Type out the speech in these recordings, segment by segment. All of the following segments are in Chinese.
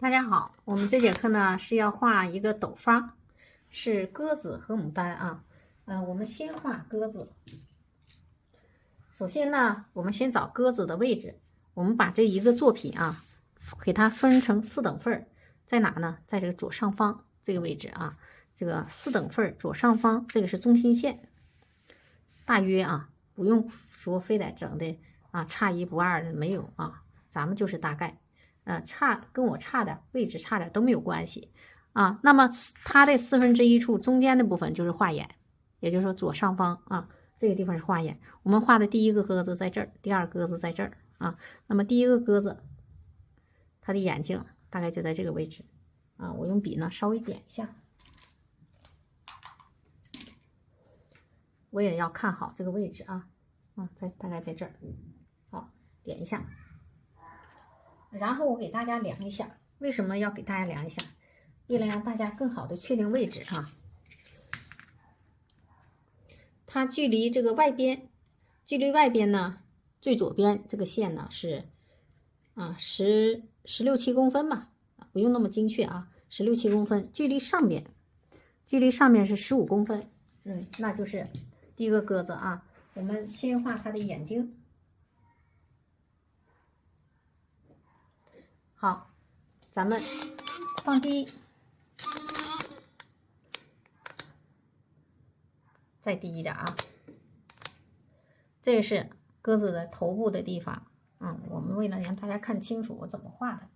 大家好，我们这节课呢是要画一个斗方，是鸽子和牡丹啊。我们先画鸽子。首先呢，我们先找鸽子的位置。我们把这一个作品啊，给它分成4等份，在哪呢？在这个左上方这个位置啊，这个4等份左上方，这个是中心线。大约啊，不用说非得整的啊差1不2的，没有啊，咱们就是大概。跟我差点位置差点都没有关系啊。那么它的1/4处中间的部分就是画眼，也就是说左上方啊，这个地方是画眼。我们画的第一个鸽子在这儿，第二个鸽子在这儿啊。那么第一个鸽子，它的眼睛大概就在这个位置啊。我用笔呢稍微点一下，我也要看好这个位置啊。大概在这儿，好，点一下。然后我给大家量一下，为什么要给大家量一下？为了让大家更好的确定位置啊。它距离这个外边，呢，最左边这个线呢是16、17公分吧，不用那么精确啊，16、17公分。距离上面是15公分，那就是第一个鸽子啊。我们先画它的眼睛。好，咱们放低，再低一点啊。这是鸽子的头部的地方，我们为了让大家看清楚我怎么画的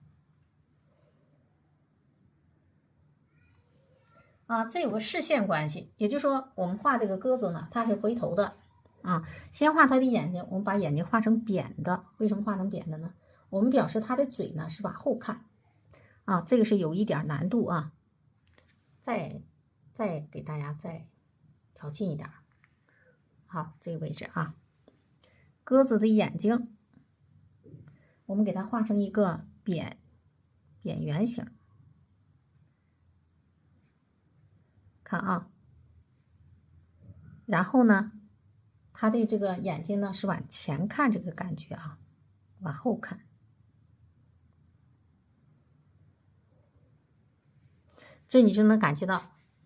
啊，这有个视线关系，也就是说我们画这个鸽子呢，它是回头的啊。先画它的眼睛，我们把眼睛画成扁的，为什么画成扁的呢？我们表示它的嘴呢是往后看啊，这个是有一点难度啊。再给大家再调近一点，好，这个位置啊。鸽子的眼睛，我们给它画成一个扁圆形，看啊。然后呢，它的这个眼睛呢是往前看，这个感觉啊，往后看。这你就能感觉到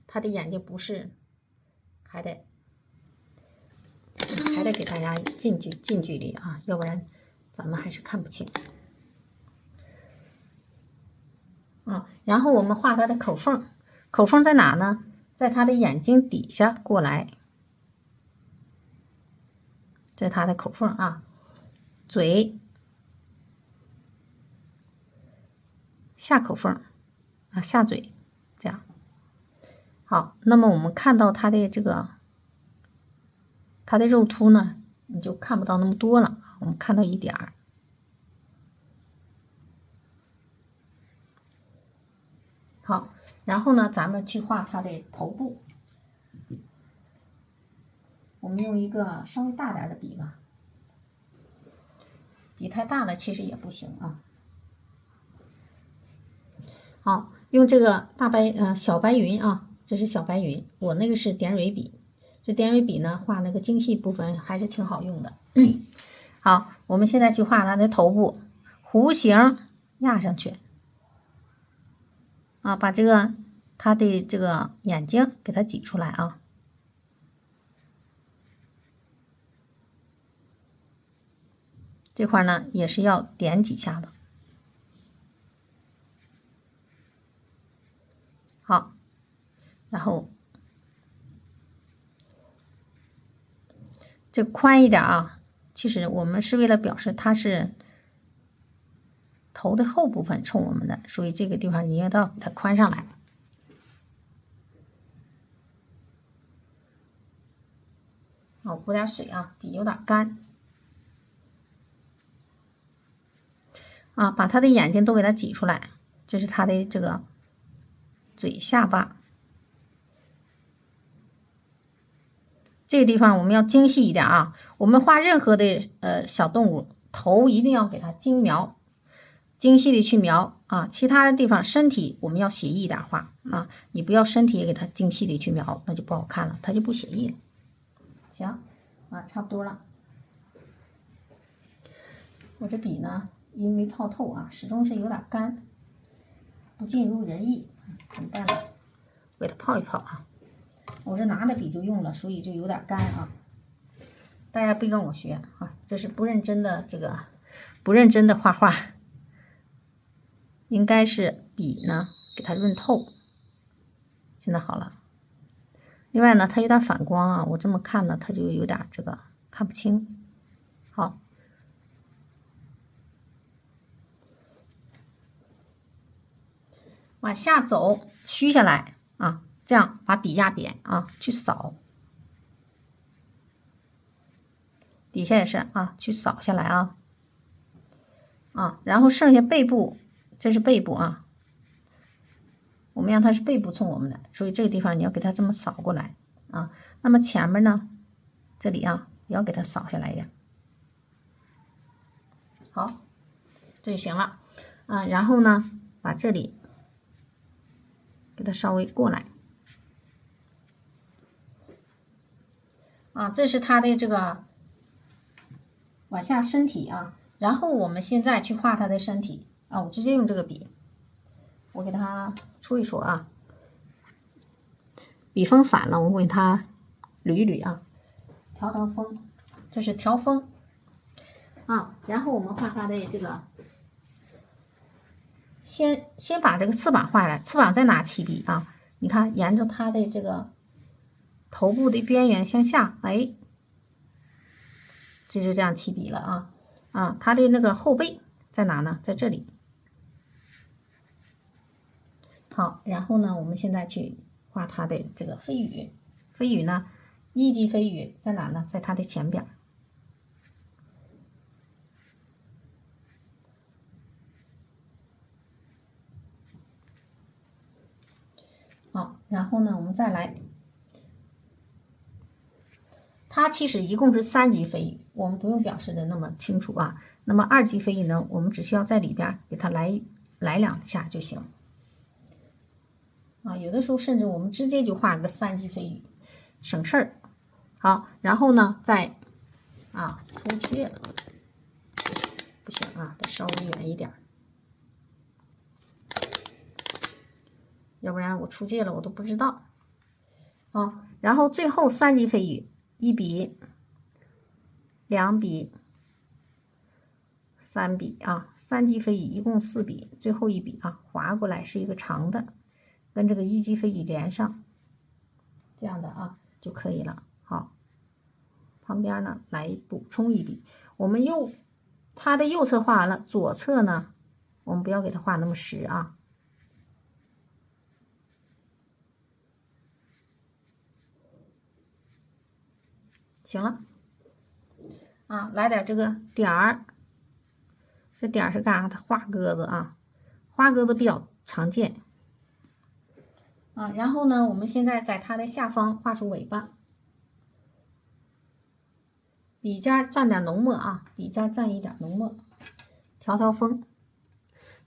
它的眼睛不是，还得给大家近距离啊，要不然咱们还是看不清啊。然后我们画它的口缝，口缝在哪呢？在它的眼睛底下过来，在它的口缝啊，嘴下口缝啊，下嘴，这样。好，那么我们看到它的它的肉凸呢，你就看不到那么多了，我们看到一点儿。好，然后呢，咱们去画它的头部。我们用一个稍微大点的笔吧，笔太大了其实也不行啊。好，用这个小白云啊，这是小白云，我那个是点蕊笔。这点蕊笔呢，画那个精细部分还是挺好用的。好，我们现在去画它的头部，弧形压上去啊，把它的这个眼睛给它挤出来啊。这块呢也是要点几下的。好，然后这宽一点啊，其实我们是为了表示它是头的后部分冲我们的，所以这个地方你要给它宽上来。我补点水啊，笔有点干啊，把它的眼睛都给它挤出来，这是它的这个嘴下巴。这个地方我们要精细一点啊，我们画任何的小动物头一定要给它精细的去描啊，其他的地方身体我们要写意一点画啊，你不要身体也给它精细的去描，那就不好看了，它就不写意了。行啊，差不多了。我这笔呢，因为没泡透啊，始终是有点干。不尽如人意，很淡的，给它泡一泡啊。我是拿着笔就用了，所以就有点干啊。大家别跟我学啊，这是不认真的不认真的画画，应该是笔呢给它润透。现在好了。另外呢，它有点反光啊，我这么看呢，它就有点看不清。好，往下走，虚下来啊，这样把笔压扁啊，去扫。底下也是啊，去扫下来啊，然后剩下背部，这是背部啊，我们让它是背部冲我们的，所以这个地方你要给它这么扫过来啊。那么前面呢，这里啊也要给它扫下来一点。好，这就行了啊。然后呢，把这里给它稍微过来啊，这是它的往下身体啊。然后我们现在去画它的身体啊，我直接用这个笔，我给它戳一戳啊，笔锋散了，我给它捋一捋啊，调锋，这是调锋啊。然后我们画它的先把这个翅膀画来，翅膀再拿起笔啊，你看沿着它的头部的边缘向下，哎，这就这样起笔了啊，它的后背在哪呢？在这里。好，然后呢，我们现在去画它的飞羽，飞羽呢，一级飞羽在哪呢？在它的前边。好，然后呢，我们再来，它其实一共是3级飞羽，我们不用表示的那么清楚啊。那么2级飞羽呢，我们只需要在里边给它来2下就行啊。有的时候甚至我们直接就画个3级飞羽，省事儿。好，然后呢，再出切了，不行啊，得稍微远一点，要不然我出界了我都不知道啊。然后最后3级飞羽，1笔、2笔、3笔啊，3级飞羽一共4笔，最后1笔啊，划过来是一个长的，跟这个1级飞羽连上，这样的啊就可以了。好，旁边呢来补充1笔，我们它的右侧画完了，左侧呢我们不要给它画那么实啊。行了啊，来点这个点儿，这点儿是干啥？它画鸽子啊，花鸽子比较常见啊。然后呢，我们现在在它的下方画出尾巴，笔尖蘸点浓墨啊，笔尖蘸一点浓墨，调锋。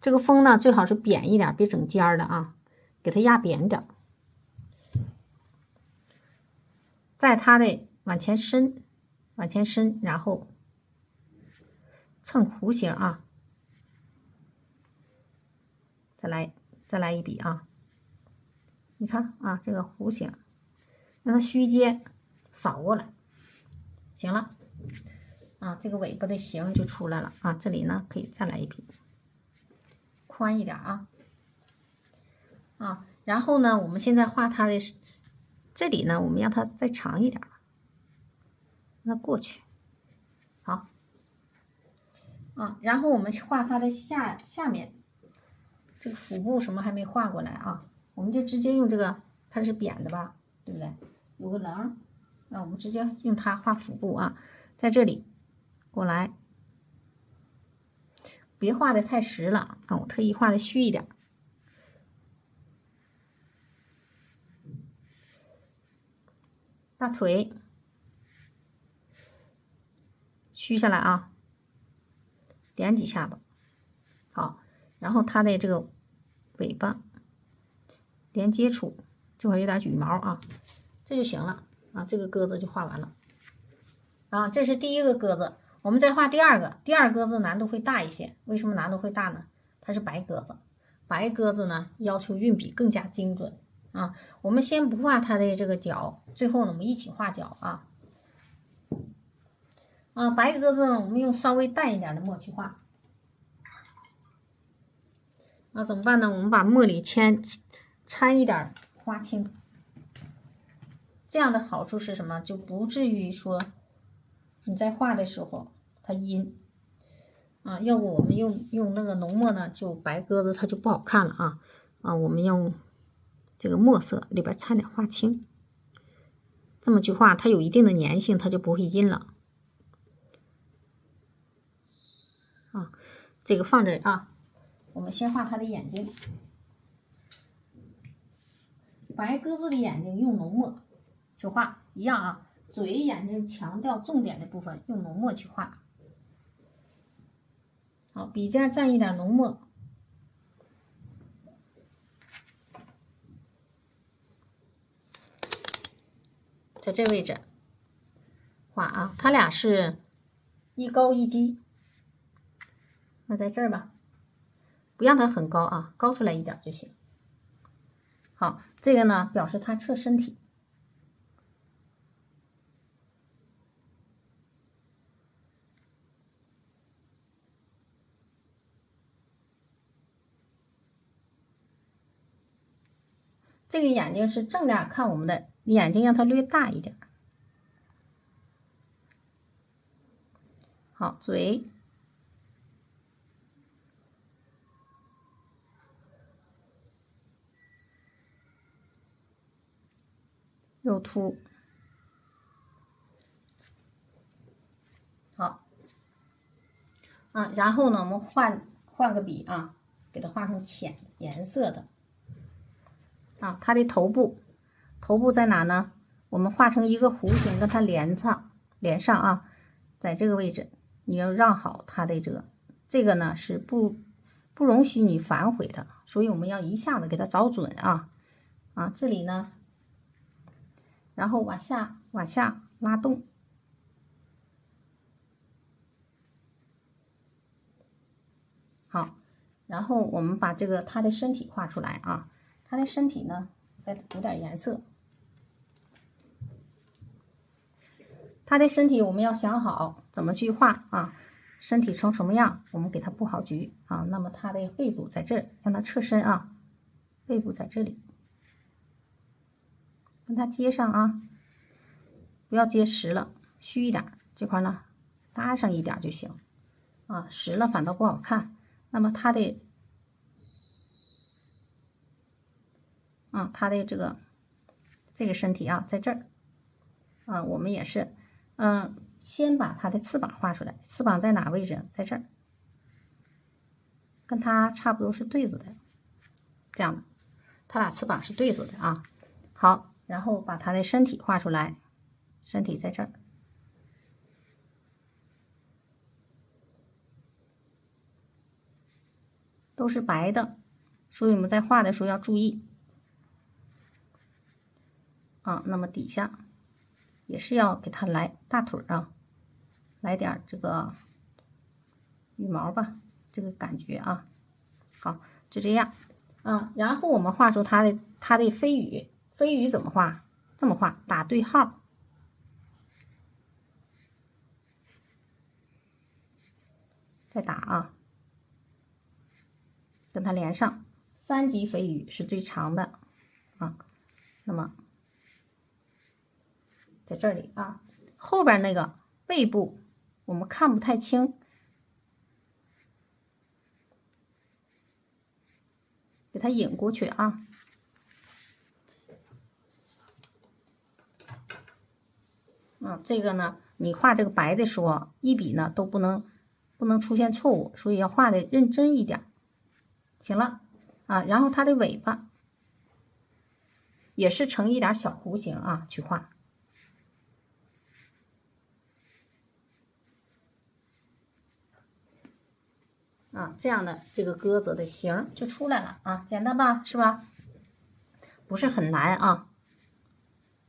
这个锋呢，最好是扁一点，别整尖的啊，给它压扁点。在它的往前伸，然后蹭弧形啊，再来1笔啊。你看啊，这个弧形，让它虚接扫过来，行了啊，这个尾巴的形就出来了啊。这里呢可以再来1笔，宽一点啊。然后呢，我们现在画它的这里呢，我们让它再长一点，让它过去。好啊，然后我们画它的下面这个腹部什么还没画过来啊，我们就直接用这个，它是扁的吧，对不对？有个棱，那我们直接用它画腹部啊，在这里过来，别画的太实了啊，我特意画的虚一点。大腿虚下来啊，点几下子，好，然后它的这个尾巴连接处这块有点羽毛啊，这就行了啊，这个鸽子就画完了啊。这是第一个鸽子，我们再画第二个鸽子难度会大一些，为什么难度会大呢？它是白鸽子，白鸽子呢要求运笔更加精准啊。我们先不画它的这个脚，最后呢我们一起画脚啊。白鸽子呢我们用稍微淡一点的墨去画。怎么办呢？我们把墨里掺一点花青，这样的好处是什么？就不至于说你在画的时候它阴要不我们用那个浓墨呢，就白鸽子它就不好看了我们用这个墨色里边掺点花青，这么去画它有一定的粘性，它就不会阴了这个放这我们先画它的眼睛。白鸽子的眼睛用浓墨去画一样嘴眼睛强调重点的部分用浓墨去画。好，笔尖蘸一点浓墨，在这位置画它俩是一高一低，那在这儿吧，不让它很高高出来一点就行。好，这个呢表示它侧身体。这个眼睛是正面看我们的眼睛，让它略大一点。好，嘴肉凸。好然后呢我们换个笔给它画成浅颜色的它的头部在哪呢？我们画成一个弧形，跟它连上在这个位置你要让好它的这个呢是不容许你反悔的，所以我们要一下子给它找准这里呢，然后往下拉动。好，然后我们把它的身体画出来它的身体呢再补点颜色。它的身体我们要想好怎么去画身体成什么样，我们给它布好局那么它的背部在这儿，让它侧身背部在这里，跟它接上不要接实了，虚一点，这块呢搭上一点就行实了反倒不好看。那么它的它的这个身体在这儿我们也是先把它的翅膀画出来，翅膀在哪位置？在这儿，跟它差不多是对子的，这样的，它俩翅膀是对子的好，然后把它的身体画出来，身体在这儿，都是白的，所以我们在画的时候要注意那么底下也是要给它来大腿来点这个羽毛吧，这个感觉好，就这样然后我们画出它的飞羽。飞羽怎么画？这么画，打对号，再打跟它连上。3级飞羽是最长的那么在这里后边那个背部我们看不太清，给它引过去这个呢你画这个白的时候一笔呢都不能出现错误，所以要画的认真一点。行了然后它的尾巴也是成一点小弧形去画这样的这个鸽子的形就出来了简单吧，是吧？不是很难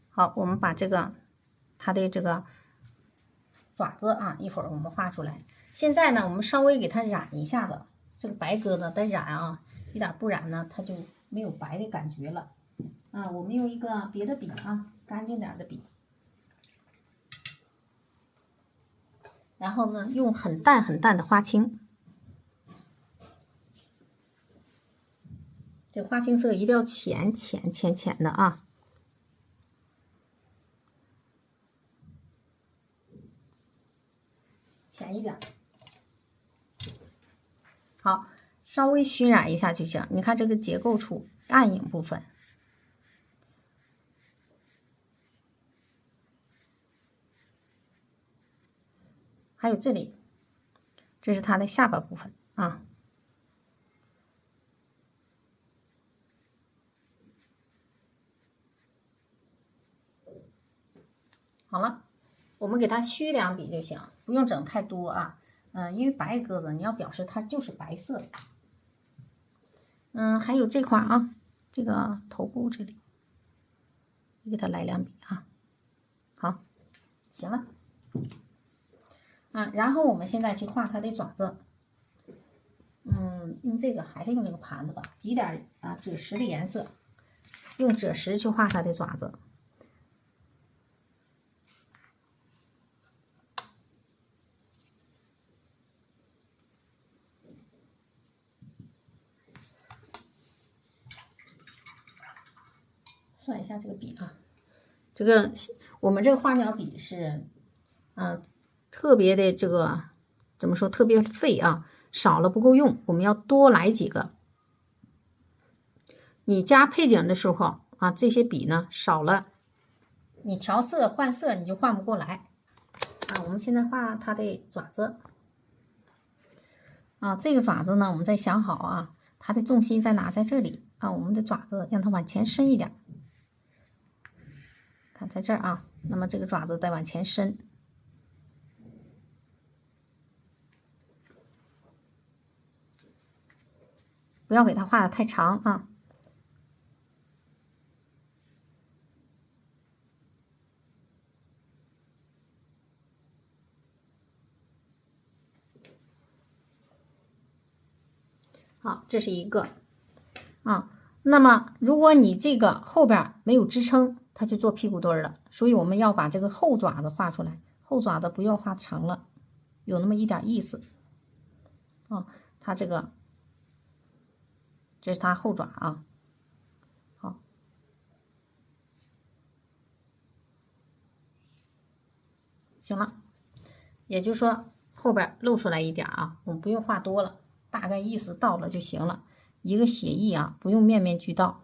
好，我们把它的这个爪子一会儿我们画出来。现在呢我们稍微给它染一下子，这个白鸽子得染一点不染呢，它就没有白的感觉了。啊，我们用一个别的笔啊，干净点的笔，然后呢，用很淡很淡的花青。这花青色一定要浅的啊。浅一点。好，稍微熏染一下就行。你看这个结构处暗影部分，还有这里，这是它的下巴部分啊。好了，我们给它虚两笔就行，不用整太多啊。因为白鸽子你要表示它就是白色的。还有这块啊，这个头部这里，你给它来两笔啊。好，行了。然后我们现在去画它的爪子。用这个还是用这个盘子吧，挤点赭石的颜色，用赭石去画它的爪子。算一下这个笔啊，这个我们这个花鸟笔是，特别的这个怎么说？特别费啊，少了不够用，我们要多来几个。你加配景的时候啊，这些笔呢少了，你调色换色你就换不过来啊。我们现在画它的爪子啊，这个爪子呢，我们再想好啊，它的重心在哪？在这里啊，我们的爪子让它往前伸一点。看在这儿啊，那么这个爪子再往前伸，不要给它画的太长啊。好，这是一个啊。那么如果你这个后边没有支撑，它就做屁股墩儿了，所以我们要把这个后爪子画出来，后爪子不要画长了，有那么一点意思啊。它这个，这是它后爪啊。好，行了，也就是说后边露出来一点啊，我们不用画多了，大概意思到了就行了，一个写意啊，不用面面俱到。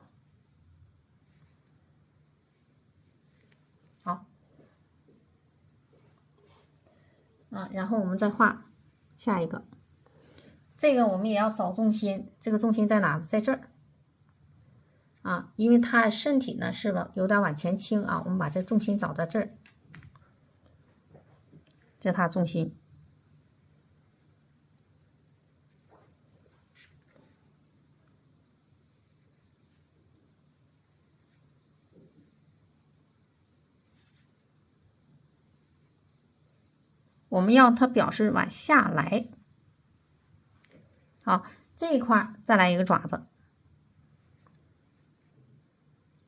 然后我们再画下一个，这个我们也要找重心，这个重心在哪？在这儿啊，因为它身体呢是吧，有点往前倾啊，我们把这重心找到这儿，这是它重心。我们要它表示往下来。好，这一块再来一个爪子，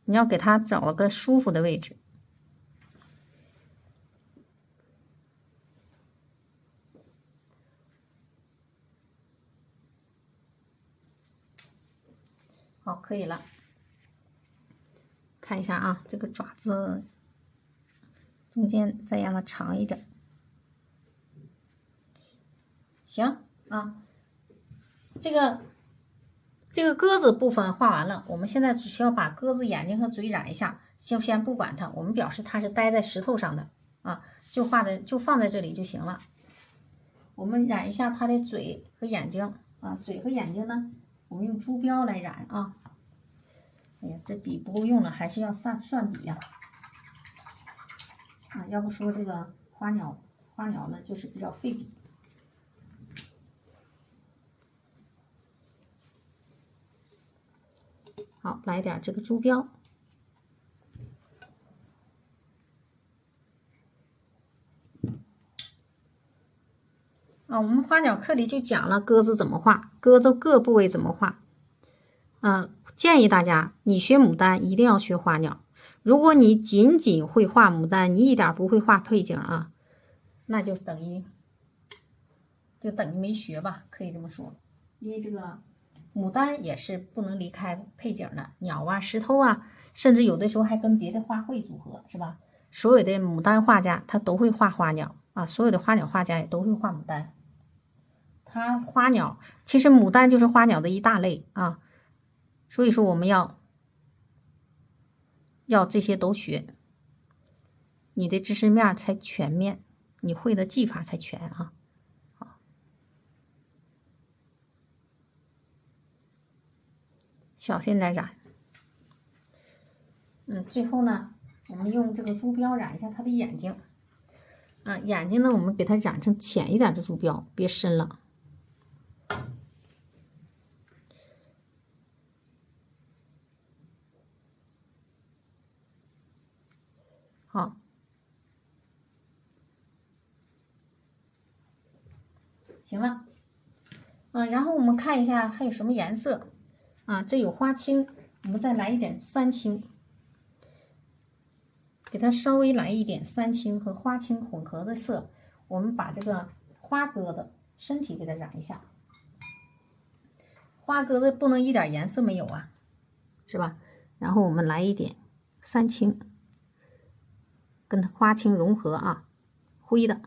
你要给它找个舒服的位置。好，可以了。看一下啊，这个爪子中间再让它长一点。行啊，这个鸽子部分画完了，我们现在只需要把鸽子眼睛和嘴染一下，先不管它，我们表示它是待在石头上的啊，就放在这里就行了。我们染一下它的嘴和眼睛啊，嘴和眼睛呢，我们用猪标来染啊。哎呀，这笔不够用了，还是要算笔呀。要不说这个花鸟呢，就是比较费笔。好，来点这个猪标。我们花鸟课里就讲了鸽子怎么画，鸽子各部位怎么画。建议大家你学牡丹一定要学花鸟。如果你仅仅会画牡丹，你一点不会画配景啊，那就等于没学吧，可以这么说。因为这个牡丹也是不能离开配景的，鸟啊、石头啊，甚至有的时候还跟别的花卉组合，是吧？所有的牡丹画家他都会画花鸟啊，所有的花鸟画家也都会画牡丹。它花鸟其实牡丹就是花鸟的一大类啊，所以说我们要这些都学，你的知识面才全面，你会的技法才全啊。好，小心点染。最后呢，我们用这个珠标染一下它的眼睛。眼睛呢，我们给它染成浅一点的珠标，别深了。好，行了。然后我们看一下还有什么颜色啊？这有花青，我们再来一点三青，给它稍微来一点三青和花青混合的色。我们把这个花鸽的身体给它染一下。花鸽子不能一点颜色没有啊，是吧？然后我们来一点三青，跟它花青融合啊，灰的，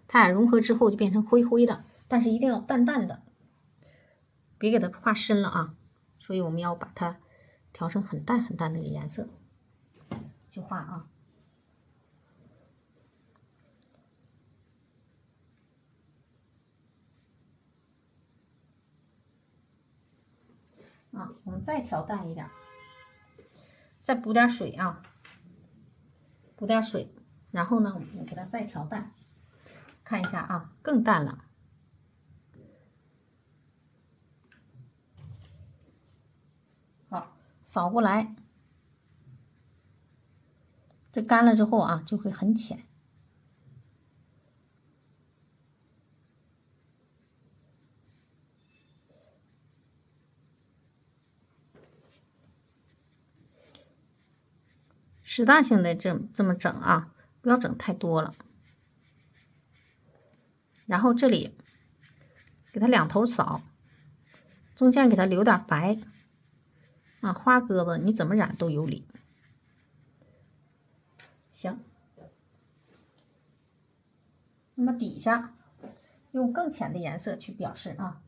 它俩融合之后就变成灰灰的，但是一定要淡淡的，别给它画深了啊。所以我们要把它调成很淡很淡的颜色，就画啊。我们再调淡一点，再补点水啊，补点水，然后呢，我们给它再调淡，看一下啊，更淡了。好，扫过来，这干了之后啊，就会很浅。适当性的这么整啊，不要整太多了。然后这里给它两头扫，中间给它留点白啊。花鸽子你怎么染都有理。行，那么底下用更浅的颜色去表示啊。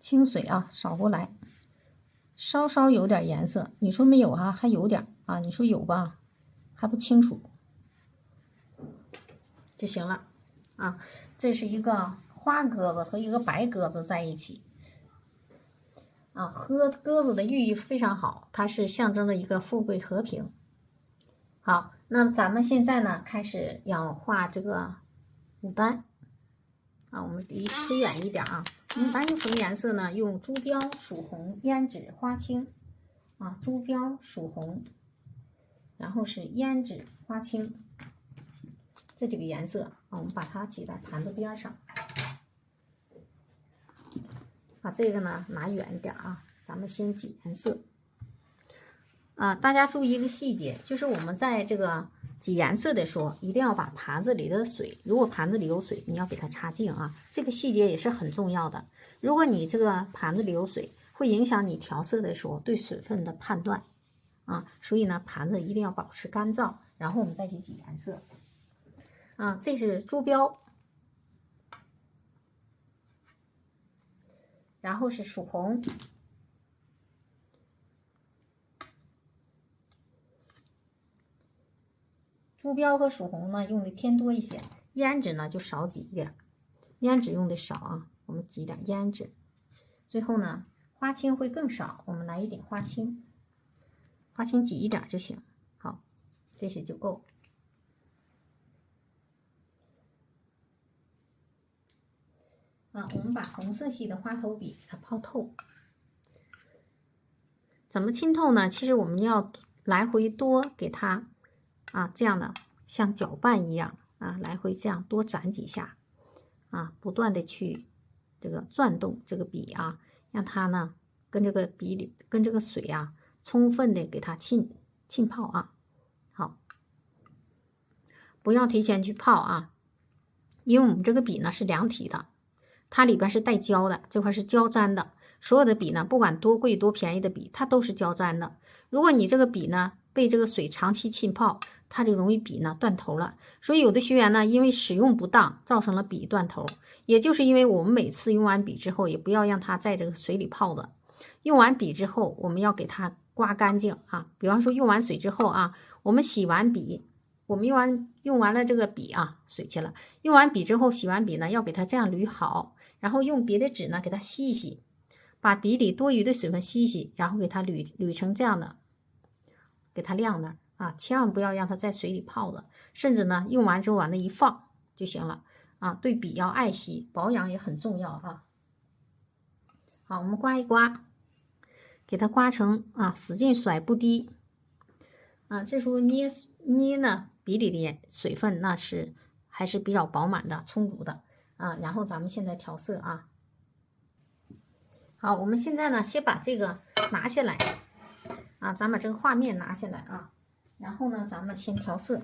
清水啊，扫过来。稍稍有点颜色，你说没有啊？还有点啊？你说有吧？还不清楚就行了啊。这是一个花鸽子和一个白鸽子在一起啊。鸽子的寓意非常好，它是象征着一个富贵和平。好，那咱们现在呢，开始要画这个牡丹啊。我们离推远一点啊。牡丹用什么颜色呢？用珠标、曙红、胭脂、花青啊。珠标、曙红，然后是胭脂、花青这几个颜色啊。我们把它挤在盘子边上，把这个呢拿远一点啊。咱们先挤颜色啊。大家注意一个细节，就是我们在这个挤颜色的时候，一定要把盘子里的水，如果盘子里有水，你要给它擦净啊。这个细节也是很重要的。如果你这个盘子里有水，会影响你调色的时候对水分的判断啊。所以呢，盘子一定要保持干燥，然后我们再去挤颜色啊。这是珠标，然后是曙红。珠标和曙红呢用的偏多一些，胭脂呢就少挤一点，胭脂用的少啊，我们挤点胭脂。最后呢，花青会更少，我们来一点花青，花青挤一点就行。好，这些就够。我们把红色系的花头笔给它泡透。怎么浸透呢？其实我们要来回多给它这样的像搅拌一样来回这样多攒几下不断的去这个转动这个笔啊，让它呢跟这个笔里跟这个水啊充分的给它浸泡啊。好，不要提前去泡啊，因为我们这个笔呢是两体的，它里边是带胶的，这块是胶粘的。所有的笔呢，不管多贵多便宜的笔，它都是胶粘的。如果你这个笔呢被这个水长期浸泡，它就容易笔呢断头了。所以有的学员呢，因为使用不当，造成了笔断头。也就是因为我们每次用完笔之后，也不要让它在这个水里泡的。用完笔之后，我们要给它刮干净啊。比方说用完水之后啊，我们洗完笔，我们用完了这个笔啊，水去了。用完笔之后，洗完笔呢，要给它这样捋好，然后用别的纸呢给它吸一吸。把笔里多余的水分吸一吸，然后给它捋成这样的，给它晾那儿啊，千万不要让它在水里泡了，甚至呢用完之后往那一放就行了啊。对笔要爱惜，保养也很重要啊。好，我们刮一刮，给它刮成啊，使劲甩不滴啊。这时候捏呢，笔里的水分那是还是比较饱满的、充足的啊。然后咱们现在调色啊。好，我们现在呢，先把这个拿下来啊，咱把这个画面拿下来啊，然后呢，咱们先调色。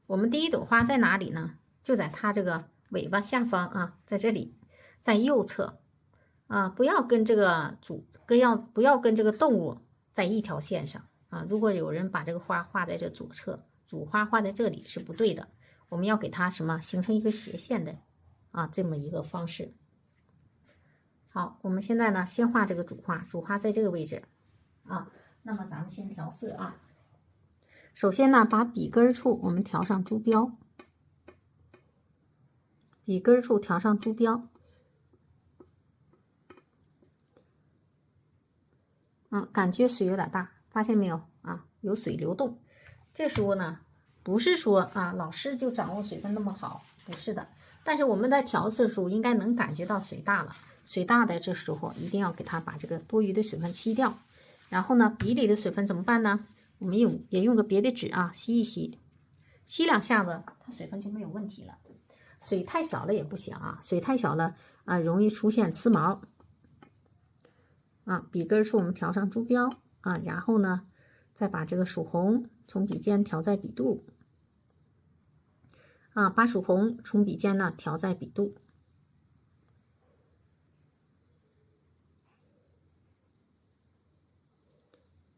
我们第一朵花在哪里呢？就在它这个尾巴下方啊，在这里，在右侧啊，不要跟这个不要跟这个动物在一条线上啊。如果有人把这个花画在这左侧，主花画在这里是不对的，我们要给它什么形成一个斜线的啊，这么一个方式。好，我们现在呢，先画这个主花，主花在这个位置啊。那么咱们先调色啊。首先呢，把笔根处我们调上珠标，笔根处调上珠标。感觉水有点大，发现没有啊？有水流动。这时候呢，不是说啊，老师就掌握水分那么好，不是的。但是我们在调色的时候，应该能感觉到水大了。水大的这时候一定要给它把这个多余的水分吸掉。然后呢，笔里的水分怎么办呢？我们也用个别的纸啊，吸一吸，吸两下子，它水分就没有问题了。水太小了也不行啊，水太小了啊，容易出现刺毛。啊，笔根处我们调上珠标啊，然后呢，再把这个曙红从笔尖调在笔肚啊，把曙红从笔尖呢调在笔肚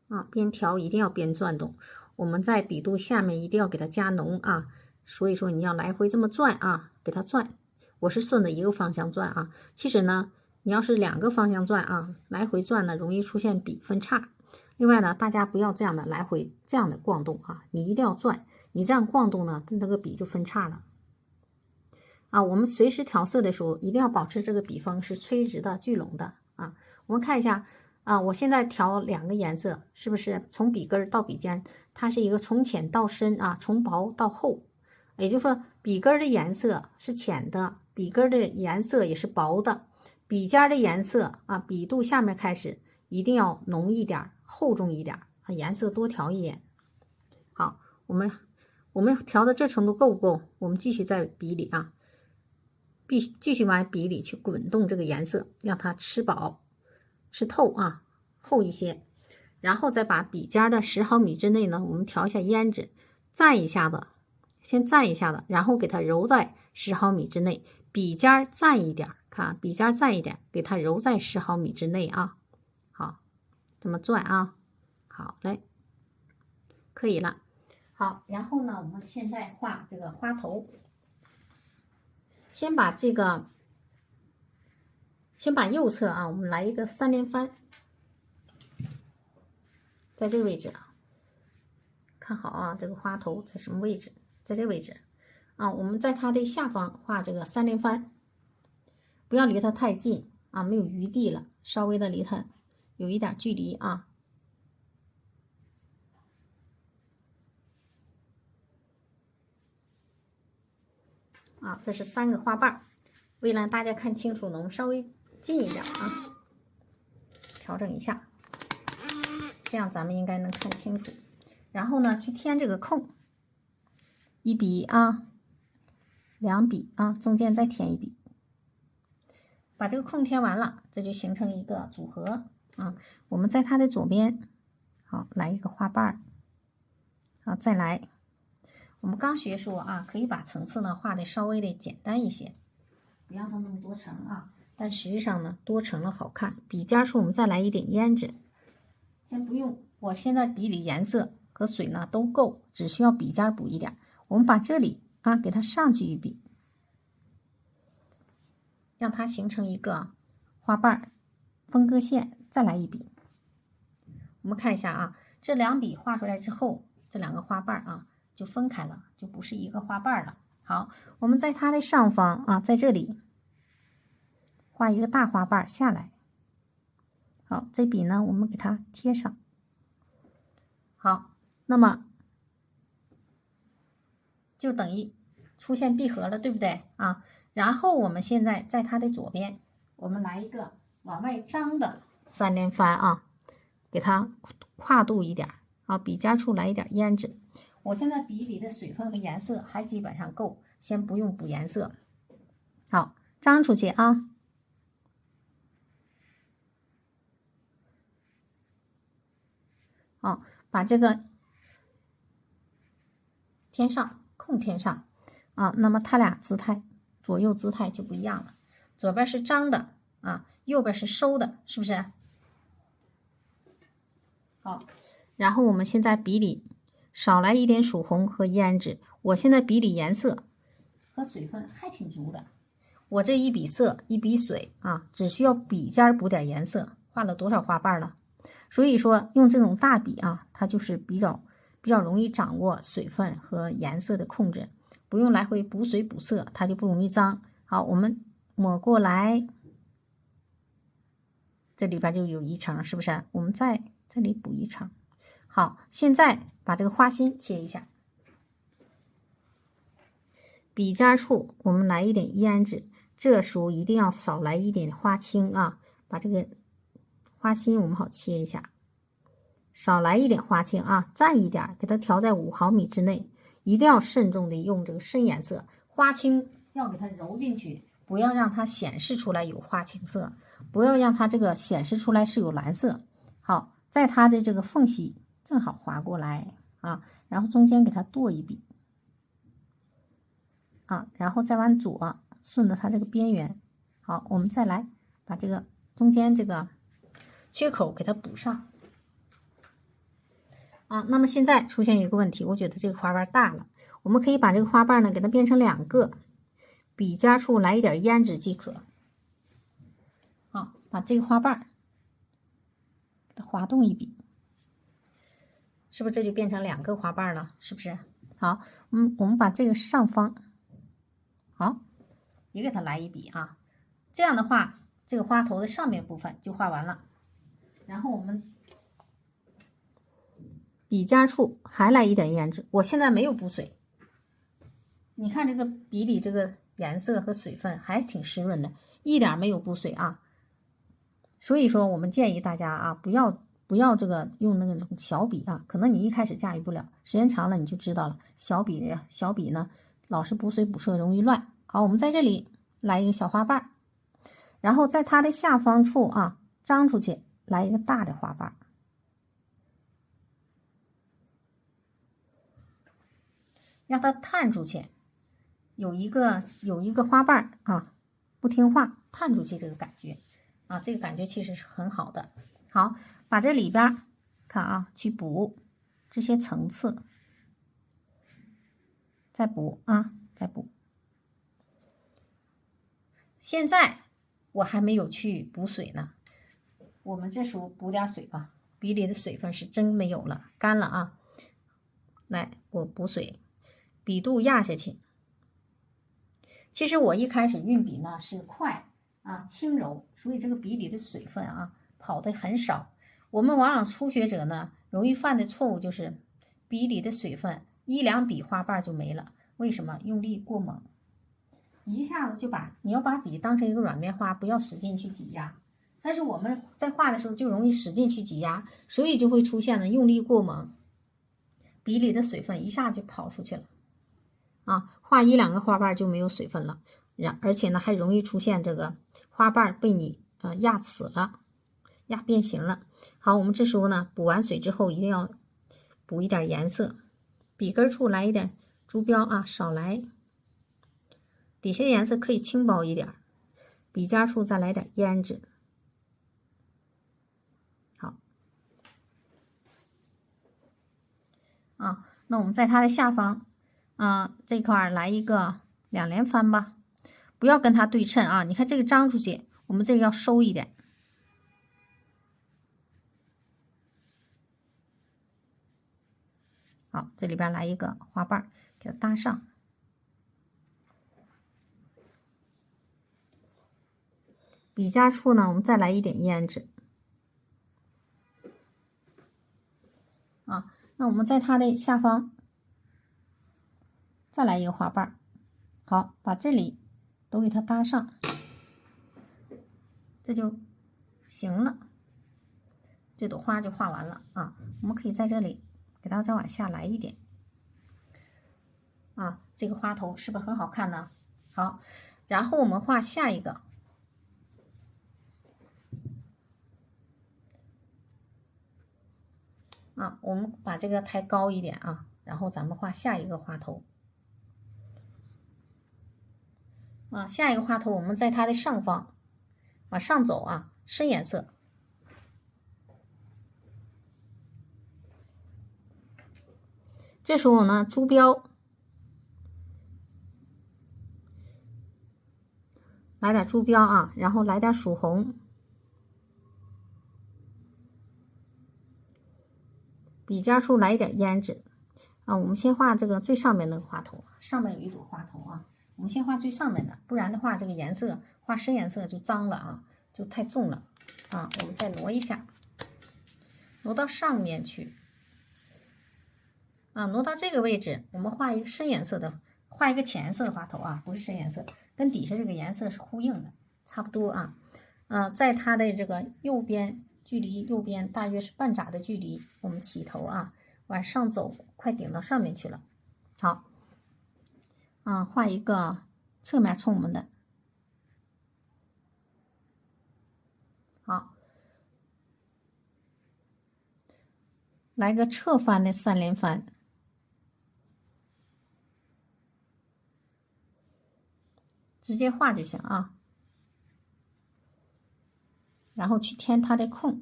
啊，边调一定要边转动。我们在笔肚下面一定要给它加浓啊，所以说你要来回这么转啊，给它转。我是顺着一个方向转啊，其实呢。你要是两个方向转啊，来回转呢，容易出现笔分叉。另外呢，大家不要这样的来回这样的逛动啊，你一定要转。你这样逛动呢，那个笔就分叉了啊。我们随时调色的时候，一定要保持这个笔锋是垂直的、聚拢的啊。我们看一下啊，我现在调两个颜色，是不是从笔根到笔尖，它是一个从浅到深啊，从薄到厚。也就是说，笔根的颜色是浅的，笔根的颜色也是薄的。笔尖的颜色啊，笔肚下面开始一定要浓一点、厚重一点啊，颜色多调一点。好，我们调到这程度够不够？我们继续在笔里啊，继续往笔里去滚动这个颜色，让它吃饱、吃透啊，厚一些。然后再把笔尖的10毫米之内呢，我们调一下胭脂，蘸一下子，先蘸一下子，然后给它揉在10毫米之内，笔尖蘸一点。看笔尖蘸一点，给它揉在10毫米之内啊。好，这么转啊。好嘞，可以了。好，然后呢，我们现在画这个花头。先把右侧啊，我们来一个3连翻，在这个位置啊，看好啊，这个花头在什么位置？在这个位置啊，我们在它的下方画这个3连翻。不要离它太近啊，没有余地了，稍微的离它有一点距离啊。这是3个花瓣，为了让大家看清楚呢，我们稍微近一点啊，调整一下，这样咱们应该能看清楚。然后呢，去填这个空，1笔啊，2笔啊，中间再填1笔。把这个空填完了，这就形成一个组合啊。我们在它的左边，好，来一个花瓣儿，好，再来。我们刚学说啊，可以把层次呢画的稍微的简单一些，不让它那么多层啊。但实际上呢，多层了好看。笔尖处我们再来一点胭脂，先不用，我现在笔里颜色和水呢都够，只需要笔尖补一点。我们把这里啊给它上去一笔，让它形成一个花瓣分割线，再来一笔。我们看一下啊，这两笔画出来之后，这两个花瓣啊就分开了，就不是一个花瓣了。好，我们在它的上方啊，在这里画一个大花瓣下来。好，这笔呢我们给它贴上。好，那么就等于出现闭合了，对不对啊？然后我们现在在它的左边，我们来一个往外张的3连翻啊，给它跨度一点啊，笔尖处来一点胭脂。我现在笔里的水分和颜色还基本上够，先不用补颜色。好，张出去啊。好，把这个填上，空填上啊。那么它俩姿态，左右姿态就不一样了。左边是张的啊，右边是收的，是不是？好，然后我们现在笔里少来一点曙红和胭脂。我现在笔里颜色和水分还挺足的，我这一笔色一笔水啊，只需要笔尖补点颜色，画了多少花瓣了？所以说用这种大笔啊，它就是比较容易掌握水分和颜色的控制，不用来回补水补色，它就不容易脏。好，我们抹过来，这里边就有一层，是不是？我们在这里补一层。好，现在把这个花心切一下，笔尖处我们来一点胭脂，这时候一定要少来一点花青啊，把这个花心我们好切一下，少来一点花青啊，蘸一点，给它调在5毫米之内，一定要慎重的用这个深颜色，花青要给它揉进去，不要让它显示出来有花青色，不要让它这个显示出来是有蓝色。好，在它的这个缝隙正好划过来啊，然后中间给它剁一笔啊，然后再往左顺着它这个边缘。好，我们再来把这个中间这个缺口给它补上啊。那么现在出现一个问题，我觉得这个花瓣大了，我们可以把这个花瓣呢给它变成2个，笔尖处来一点胭脂即可。好，把这个花瓣给它滑动一笔，是不是这就变成2个花瓣了？是不是？好，我们把这个上方好也给它来一笔啊，这样的话这个花头的上面部分就画完了。然后我们笔尖处还来一点胭脂，我现在没有补水，你看这个笔里这个颜色和水分还挺湿润的，一点没有补水啊。所以说我们建议大家啊，不要这个用那种小笔啊，可能你一开始驾驭不了，时间长了你就知道了，小笔呢老是补水补色容易乱。好，我们在这里来一个小花瓣，然后在它的下方处啊张出去来一个大的花瓣，让它探出去，有一个花瓣啊，不听话探出去这个感觉啊，这个感觉其实是很好的。好，把这里边看啊，去补这些层次，再补啊，再补。现在我还没有去补水呢，我们这时候补点水吧，笔里的水分是真没有了，干了啊。来，我补水，笔肚压下去。其实我一开始运笔呢是快啊，轻柔，所以这个笔里的水分啊跑的很少。我们往往初学者呢容易犯的错误就是笔里的水分1、2笔花瓣就没了。为什么？用力过猛，一下子就你要把笔当成一个软面花，不要使劲去挤压。但是我们在画的时候就容易使劲去挤压，所以就会出现了用力过猛，笔里的水分一下就跑出去了啊，画1、2个花瓣就没有水分了。而且呢还容易出现这个花瓣被你压死了，压变形了。好，我们这时候呢补完水之后一定要补一点颜色，笔根处来一点珠标啊，少来，底下的颜色可以轻薄一点，笔尖处再来点胭脂。好啊，那我们在它的下方这块来一个2连翻吧，不要跟它对称啊，你看这个张出去，我们这个要收一点。好，这里边来一个花瓣给它搭上，笔尖处呢我们再来一点胭脂啊，那我们在它的下方再来一个花瓣。好，把这里都给它搭上，这就行了，这朵花就画完了啊。我们可以在这里给它再往下来一点啊，这个花头是不是很好看呢？好，然后我们画下一个啊，我们把这个抬高一点啊，然后咱们画下一个花头啊，下一个花头我们在它的上方往上走啊，深颜色。这时候呢，珠标来点珠标啊，然后来点曙红，笔尖处来一点胭脂啊。我们先画这个最上面那个花头，上面有一朵花头啊，我们先画最上面的，不然的话这个颜色画深颜色就脏了啊，就太重了啊。我们再挪一下，挪到上面去啊，挪到这个位置，我们画一个深颜色的，画一个浅颜色的花头啊，不是深颜色，跟底下这个颜色是呼应的，差不多啊。在它的这个右边，距离右边大约是半拃的距离，我们起头啊，往上走，快顶到上面去了。好，画一个侧面冲我们的，好，来个侧翻的3连翻。直接画就行啊，然后去填它的空。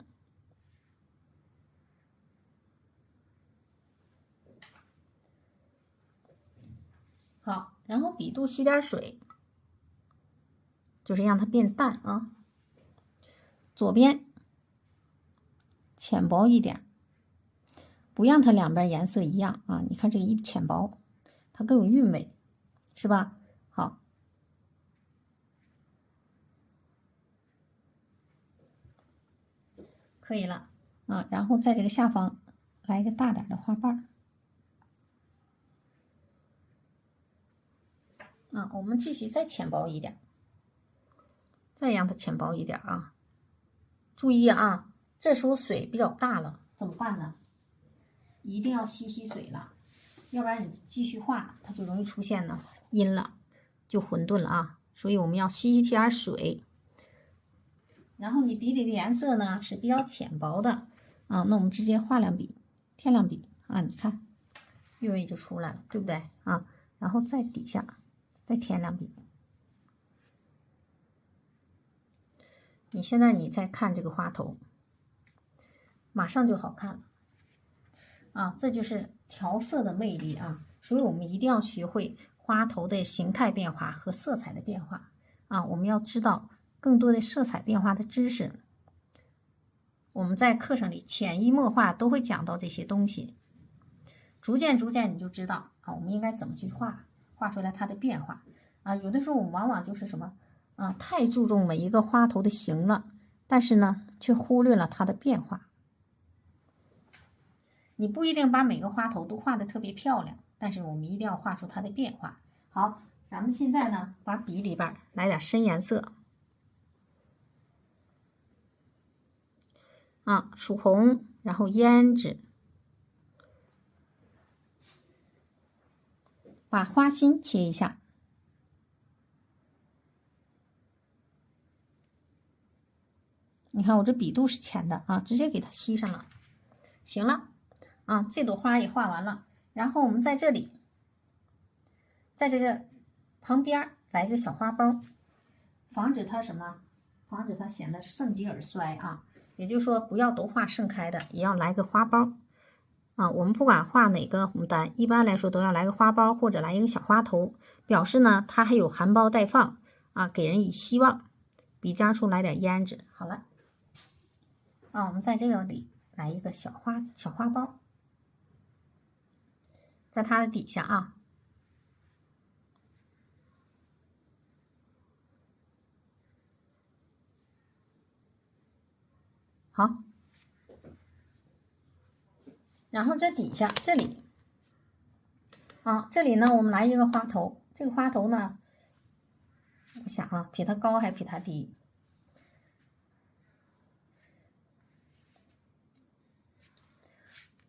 好，然后笔肚吸点水，就是让它变淡啊。左边浅薄一点，不让它两边颜色一样啊。你看这一浅薄，它更有韵味，是吧？好。可以了啊，然后在这个下方来一个大点的花瓣啊，我们继续再浅薄一点，再让它浅薄一点啊。注意啊，这时候水比较大了，怎么办呢？一定要吸水了，要不然你继续画，它就容易出现呢阴了，就混沌了啊。所以我们要吸一点水。然后你笔里的颜色呢是比较浅薄的啊，那我们直接画两笔，添两笔啊，你看韵味就出来了，对不对啊？然后在底下再添两笔。你现在你再看这个花头，马上就好看了啊！这就是调色的魅力啊！所以我们一定要学会花头的形态变化和色彩的变化啊！我们要知道更多的色彩变化的知识，我们在课程里潜移默化都会讲到这些东西，逐渐你就知道啊，我们应该怎么去画出来它的变化啊。有的时候我们往往就是什么太注重每一个花头的形了，但是呢却忽略了它的变化。你不一定把每个花头都画得特别漂亮，但是我们一定要画出它的变化。好，咱们现在呢把笔里边来点深颜色啊，曙红，然后胭脂，把花心切一下，你看我这笔肚是浅的啊，直接给它吸上了。行了啊，这朵花也画完了，然后我们在这里，在这个旁边来一个小花苞，防止它什么？防止它显得盛极而衰啊。也就是说，不要都画盛开的，也要来个花苞啊。我们不管画哪个牡丹，一般来说都要来个花苞或者来一个小花头，表示呢它还有含苞待放啊，给人以希望。笔尖处来点胭脂，好了啊，我们在这个里来一个小花苞，在它的底下啊。好，然后这底下这里啊，这里呢我们来一个花头，这个花头呢，我想啊，比它高还比它低？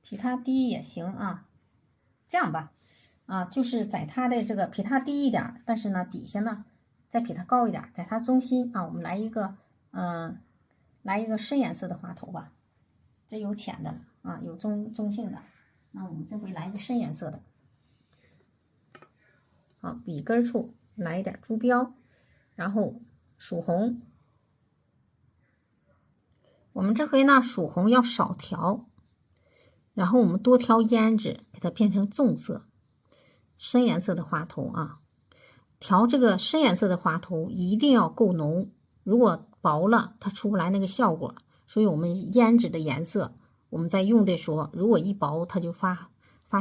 比它低也行啊，这样吧，啊，就是在它的这个比它低一点，但是呢底下呢再比它高一点，在它中心啊，我们来一个来一个深颜色的花头吧，这有浅的啊，有中性的，那我们这回来一个深颜色的。好，笔根处来一点珠标，然后曙红。我们这回呢，曙红要少调，然后我们多调胭脂，给它变成重色、深颜色的花头啊。调这个深颜色的花头一定要够浓，如果薄了，它出不来那个效果。所以我们胭脂的颜色，我们在用的时候，如果一薄，它就发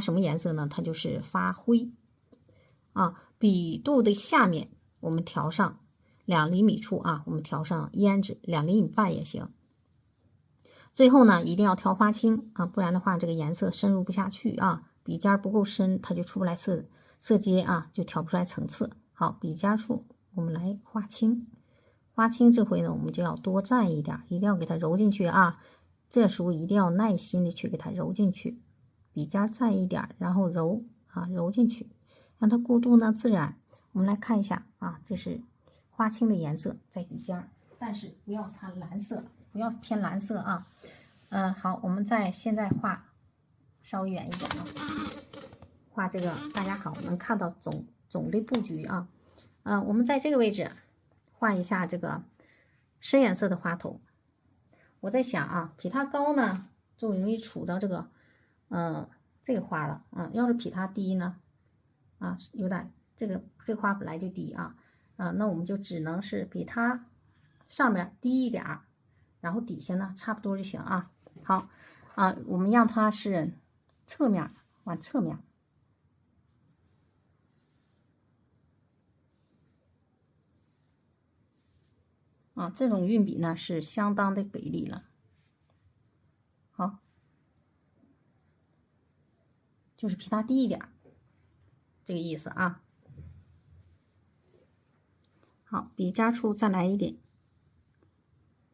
什么颜色呢？它就是发灰。啊，笔肚的下面我们调上2厘米处啊，我们调上胭脂2厘米半也行。最后呢，一定要调花青啊，不然的话这个颜色深入不下去啊，笔尖不够深，它就出不来色阶啊，就调不出来层次。好，笔尖处我们来花青，花青这回呢，我们就要多蘸一点，一定要给它揉进去啊。这时候一定要耐心的去给它揉进去，笔尖蘸一点，然后揉啊，揉进去。让它过渡呢自然。我们来看一下啊，这是花青的颜色在笔尖，但是不要它蓝色，不要偏蓝色啊。好，我们现在画稍微远一点啊，画这个大家好能看到总的布局啊。我们在这个位置画一下这个深颜色的花头。我在想啊，比它高呢就容易杵着这个这个花了啊，要是比它低呢啊，有点这个花本来就低啊，那我们就只能是比它上面低一点儿，然后底下呢差不多就行啊。好啊，我们让它是侧面往侧面啊，这种运笔呢是相当的给力了。好，就是比它低一点，这个意思啊。好，笔尖处再来一点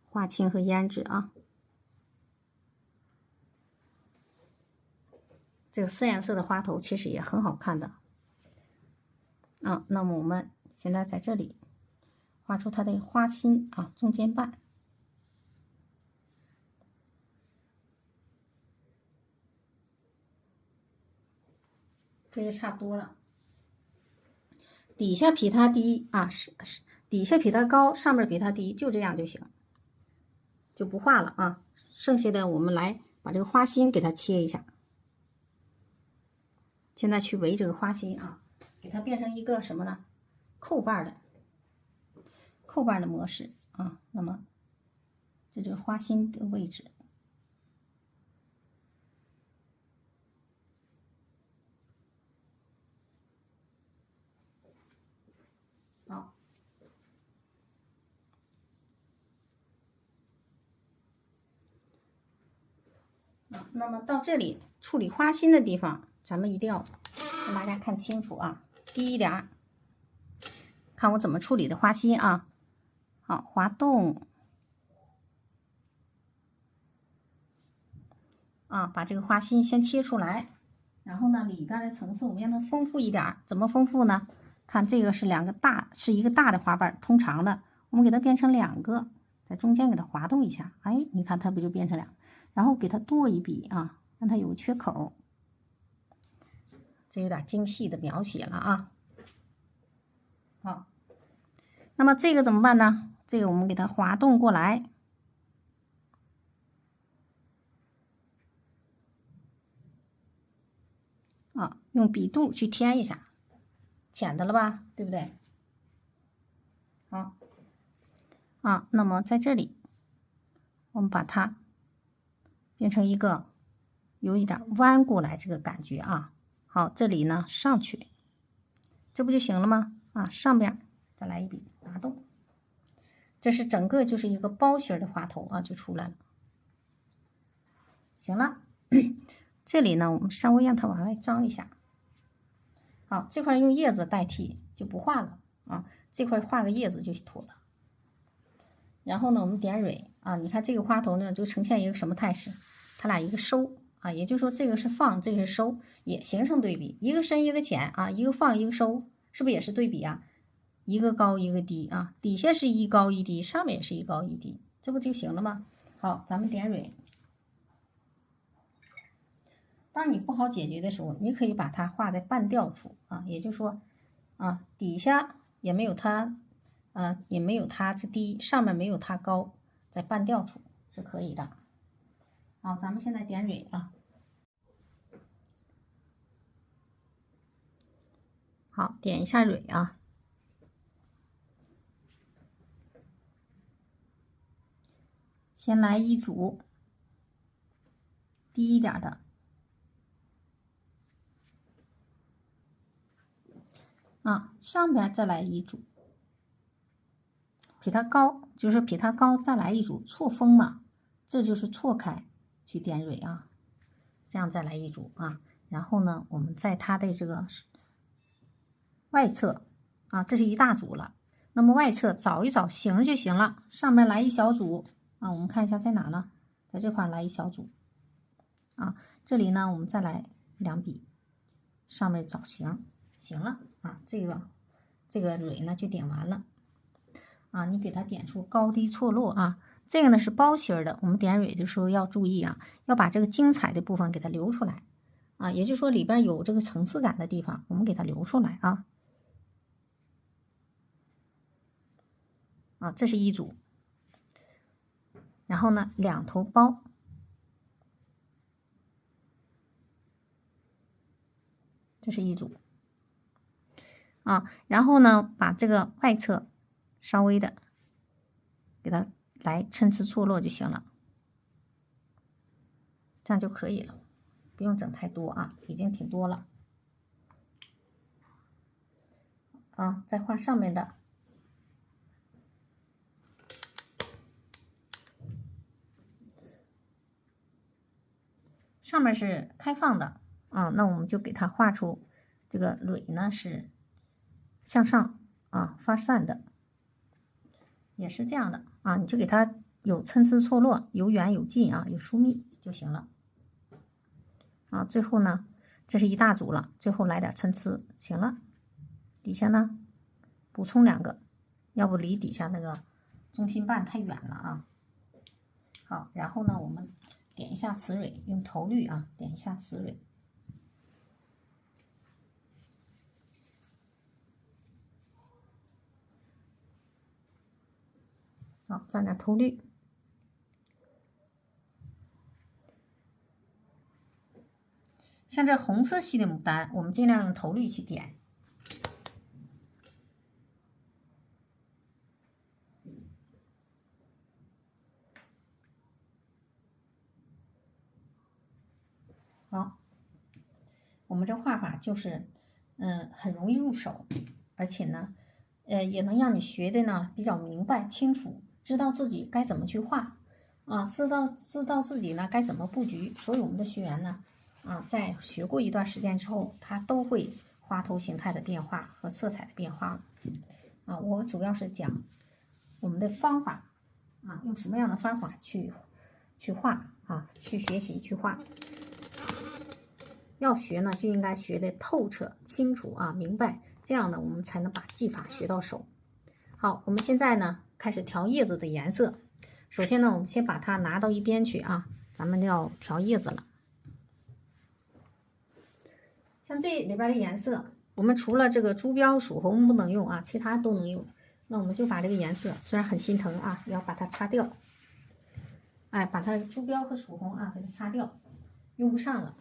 花青和胭脂啊。这个深颜色的花头其实也很好看的啊。那么我们现在在这里画出它的花心啊，中间瓣。这就差不多了。底下比它低啊，底下比它高，上面比它低，就这样就行，就不画了啊。剩下的我们来把这个花心给它切一下。现在去围这个花心啊，给它变成一个什么呢？扣瓣的模式啊。那么这就是花心的位置。好，那么到这里处理花心的地方，咱们一定要让大家看清楚啊，低一点，看我怎么处理的花心啊。好，滑动啊，把这个花心先切出来，然后呢，里边的层次我们让它丰富一点，怎么丰富呢？看这个是一个大的花瓣，通常的，我们给它变成2个在中间给它滑动一下，哎，你看它不就变成俩？然后给它剁一笔啊，让它有个缺口。这有点精细的描写了啊。好，那么这个怎么办呢？这个我们给它滑动过来。啊，用笔肚去添一下，浅的了吧，对不对？好，啊，那么在这里，我们把它变成一个有一点弯过来这个感觉啊。好，这里呢上去，这不就行了吗？啊，上边再来一笔滑动，这是整个就是一个包形的花头啊，就出来了。行了，这里呢我们稍微让它往外张一下。好，这块用叶子代替就不画了啊，这块画个叶子就妥了。然后呢，我们点蕊啊，你看这个花头呢就呈现一个什么态势？它俩一个收啊，也就是说这个是放，这个是收，也形成对比，一个深一个浅啊，一个放一个收，是不是也是对比啊？一个高一个低啊，底下是一高一低，上面也是一高一低，这不就行了吗？好，咱们点蕊。当你不好解决的时候，你可以把它画在半调处啊，也就是说啊，底下也没有它，也没有它这低，上面没有它高，在半调处是可以的。好，咱们现在点蕊啊。好，点一下蕊啊。先来一组低一点的。啊，上边再来一组，比它高，就是比它高再来一组，错峰嘛，这就是错开去点蕊啊，这样再来一组啊，然后呢，我们在它的这个外侧啊，这是一大组了，那么外侧找一找形就行了，上面来一小组啊，我们看一下在哪呢？在这块来一小组啊，这里呢，我们再来2笔，上面找形，行了。啊，这个蕊呢就点完了啊，你给它点出高低错落啊。这个呢是包心的，我们点蕊的时候要注意啊，要把这个精彩的部分给它留出来啊，也就是说里边有这个层次感的地方，我们给它留出来啊。啊，这是一组，然后呢2头包，这是一组。啊，然后呢，把这个外侧稍微的给它来参差错落就行了，这样就可以了，不用整太多啊，已经挺多了。啊，再画上面的，上面是开放的啊，那我们就给它画出这个蕊呢是向上啊发散的，也是这样的啊，你就给它有参差错落，有远有近啊，有疏密就行了。啊，最后呢，这是一大组了，最后来点参差，行了。底下呢，补充2个，要不离底下那个中心瓣太远了啊。好，然后呢，我们点一下雌蕊，用头绿啊，点一下雌蕊。好，蘸点头绿。像这红色系的牡丹，我们尽量用头绿去点。好，我们这画法就是，很容易入手，而且呢，也能让你学的呢比较明白清楚，知道自己该怎么去画，啊，知道自己呢该怎么布局。所以我们的学员呢，啊，在学过一段时间之后，他都会花头形态的变化和色彩的变化。啊，我主要是讲我们的方法，啊，用什么样的方法去画啊，去学习去画。要学呢，就应该学的透彻、清楚啊，明白，这样呢，我们才能把技法学到手。好，我们现在呢，开始调叶子的颜色首先呢，我们先把它拿到一边去啊，咱们要调叶子了。像这里边的颜色，我们除了这个珠标、曙红不能用啊，其他都能用。那我们就把这个颜色，虽然很心疼啊，也要把它擦掉。哎，把它珠标和曙红啊给它擦掉，用不上了。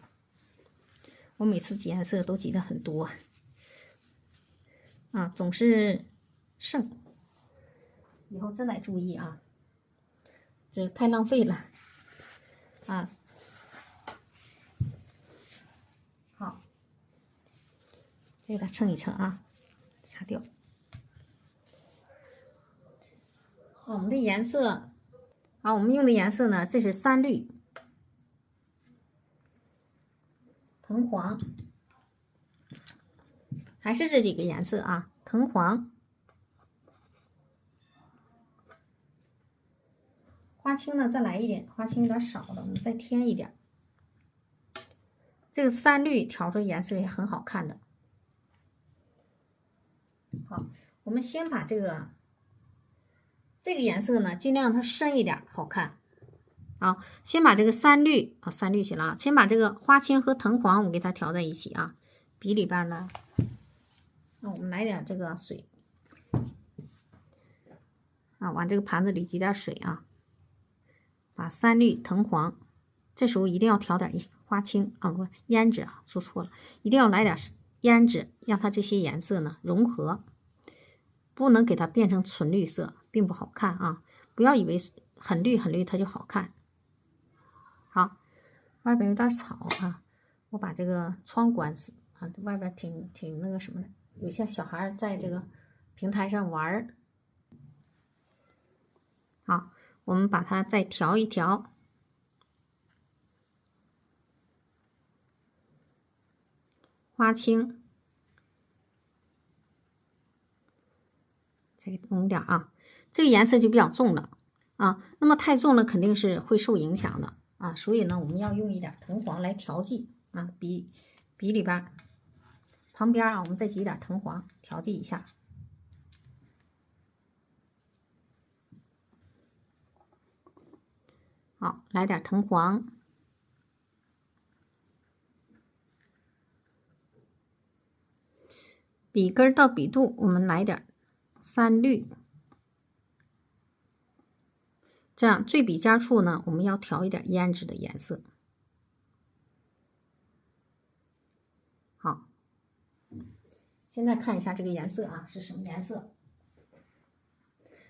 我每次挤颜色都挤得很多啊，总是剩。以后真得注意啊，这太浪费了啊。好，再给它称一称啊，擦掉。我们的颜色啊，我们用的颜色呢，这是三绿、藤黄，还是这几个颜色啊，藤黄、花青呢，再来一点，花青有点少了，我们再添一点。这个三绿调出颜色也很好看的。好，我们先把这个颜色呢，尽量它深一点，好看。好，先把这个三绿啊，三绿去了啊，先把这个花青和藤黄我们给它调在一起啊。笔里边呢，那我们来点这个水啊，往这个盘子里挤点水啊，把三绿、藤黄，这时候一定要调点花青啊，不，胭脂啊，说错了，一定要来点胭脂，让它这些颜色呢融合，不能给它变成纯绿色，并不好看啊。不要以为很绿很绿它就好看。好，外边有点草啊，我把这个窗关死啊，外边挺那个什么的，有些小孩在这个平台上玩。好，我们把它再调一调。花青，再浓点啊，这个颜色就比较重了啊。那么太重了肯定是会受影响的啊，所以呢，我们要用一点藤黄来调剂啊。笔里边旁边啊，我们再挤点藤黄调剂一下。好，来点藤黄。笔根到笔肚，我们来点三绿。这样最笔尖处呢，我们要调一点胭脂的颜色。好，现在看一下这个颜色啊，是什么颜色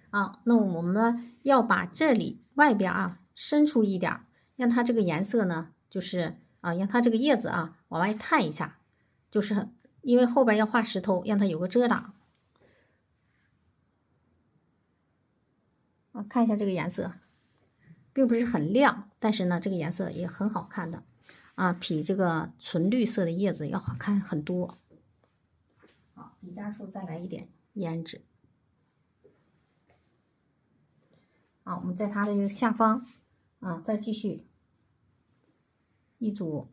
啊？那我们要把这里外边啊伸出一点，让它这个颜色呢，就是啊，让它这个叶子啊往外探一下，就是因为后边要画石头，让它有个遮挡。啊，看一下这个颜色，并不是很亮，但是呢，这个颜色也很好看的啊，比这个纯绿色的叶子要好看很多。好，笔尖处再来一点胭脂。啊，我们在它的这个下方啊，再继续一组。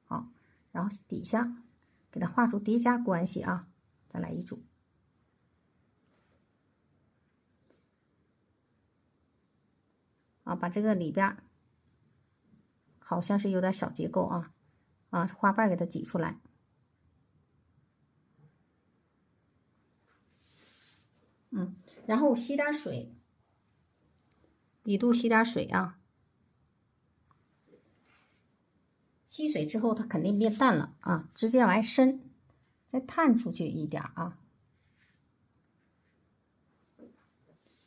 好，然后底下给它画出叠加关系啊，再来一组。啊，把这个里边好像是有点小结构啊，花瓣给它挤出来。然后吸点水，笔肚吸点水啊。吸水之后它肯定变淡了啊，直接往外伸，再探出去一点啊。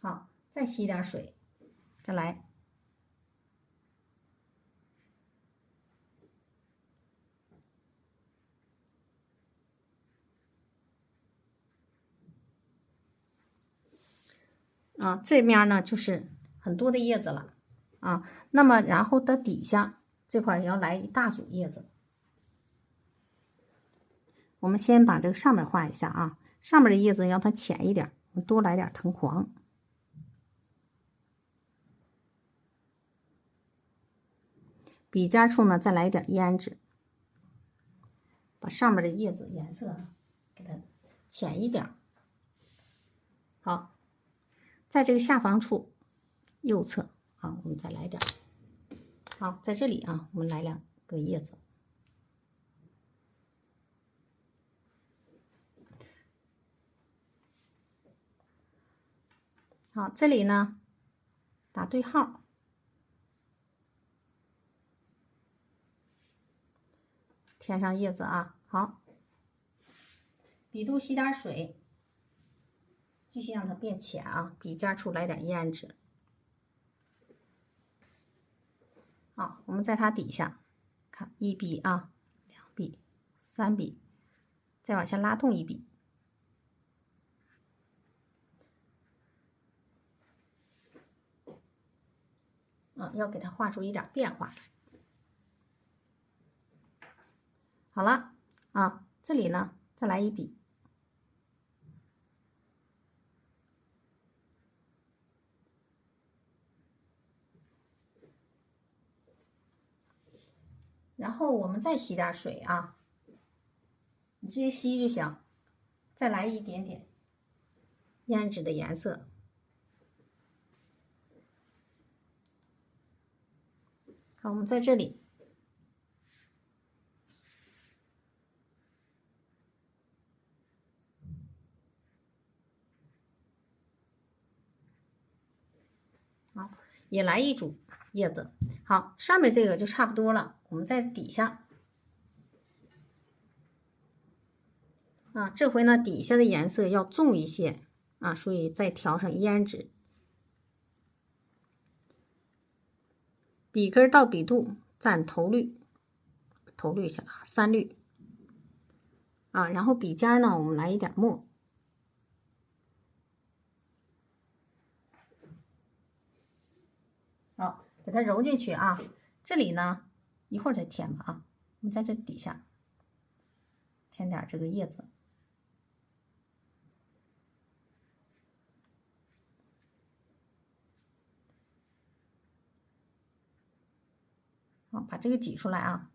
好，再吸点水，再来。啊，这面呢就是很多的叶子了啊。那么然后的底下这块也要来一大组叶子。我们先把这个上面画一下啊，上面的叶子让它浅一点，我们多来点藤黄。笔尖处呢再来一点胭脂，把上面的叶子颜色给它浅一点。好，在这个下方处右侧啊，我们再来点儿。好，在这里啊，我们来2个叶子。好，这里呢打对号，填上叶子啊。好，笔肚吸点水，继续让它变浅啊，笔尖处来点胭脂。好，我们在它底下看1笔啊，2笔、3笔，再往下拉动1笔。要给它画出一点变化。好了啊，这里呢再来1笔。然后我们再吸点水啊，你直接吸就行。再来一点点胭脂的颜色。好，我们在这里好，也来一组叶子。好，上面这个就差不多了，我们在底下啊，这回呢底下的颜色要重一些啊，所以再调上胭脂。笔根到笔肚蘸头绿，头绿下3绿啊，然后笔尖呢，我们来一点墨。好，给它揉进去啊。这里呢，一会儿再填吧啊。我们在这底下填点这个叶子。好，把这个挤出来啊。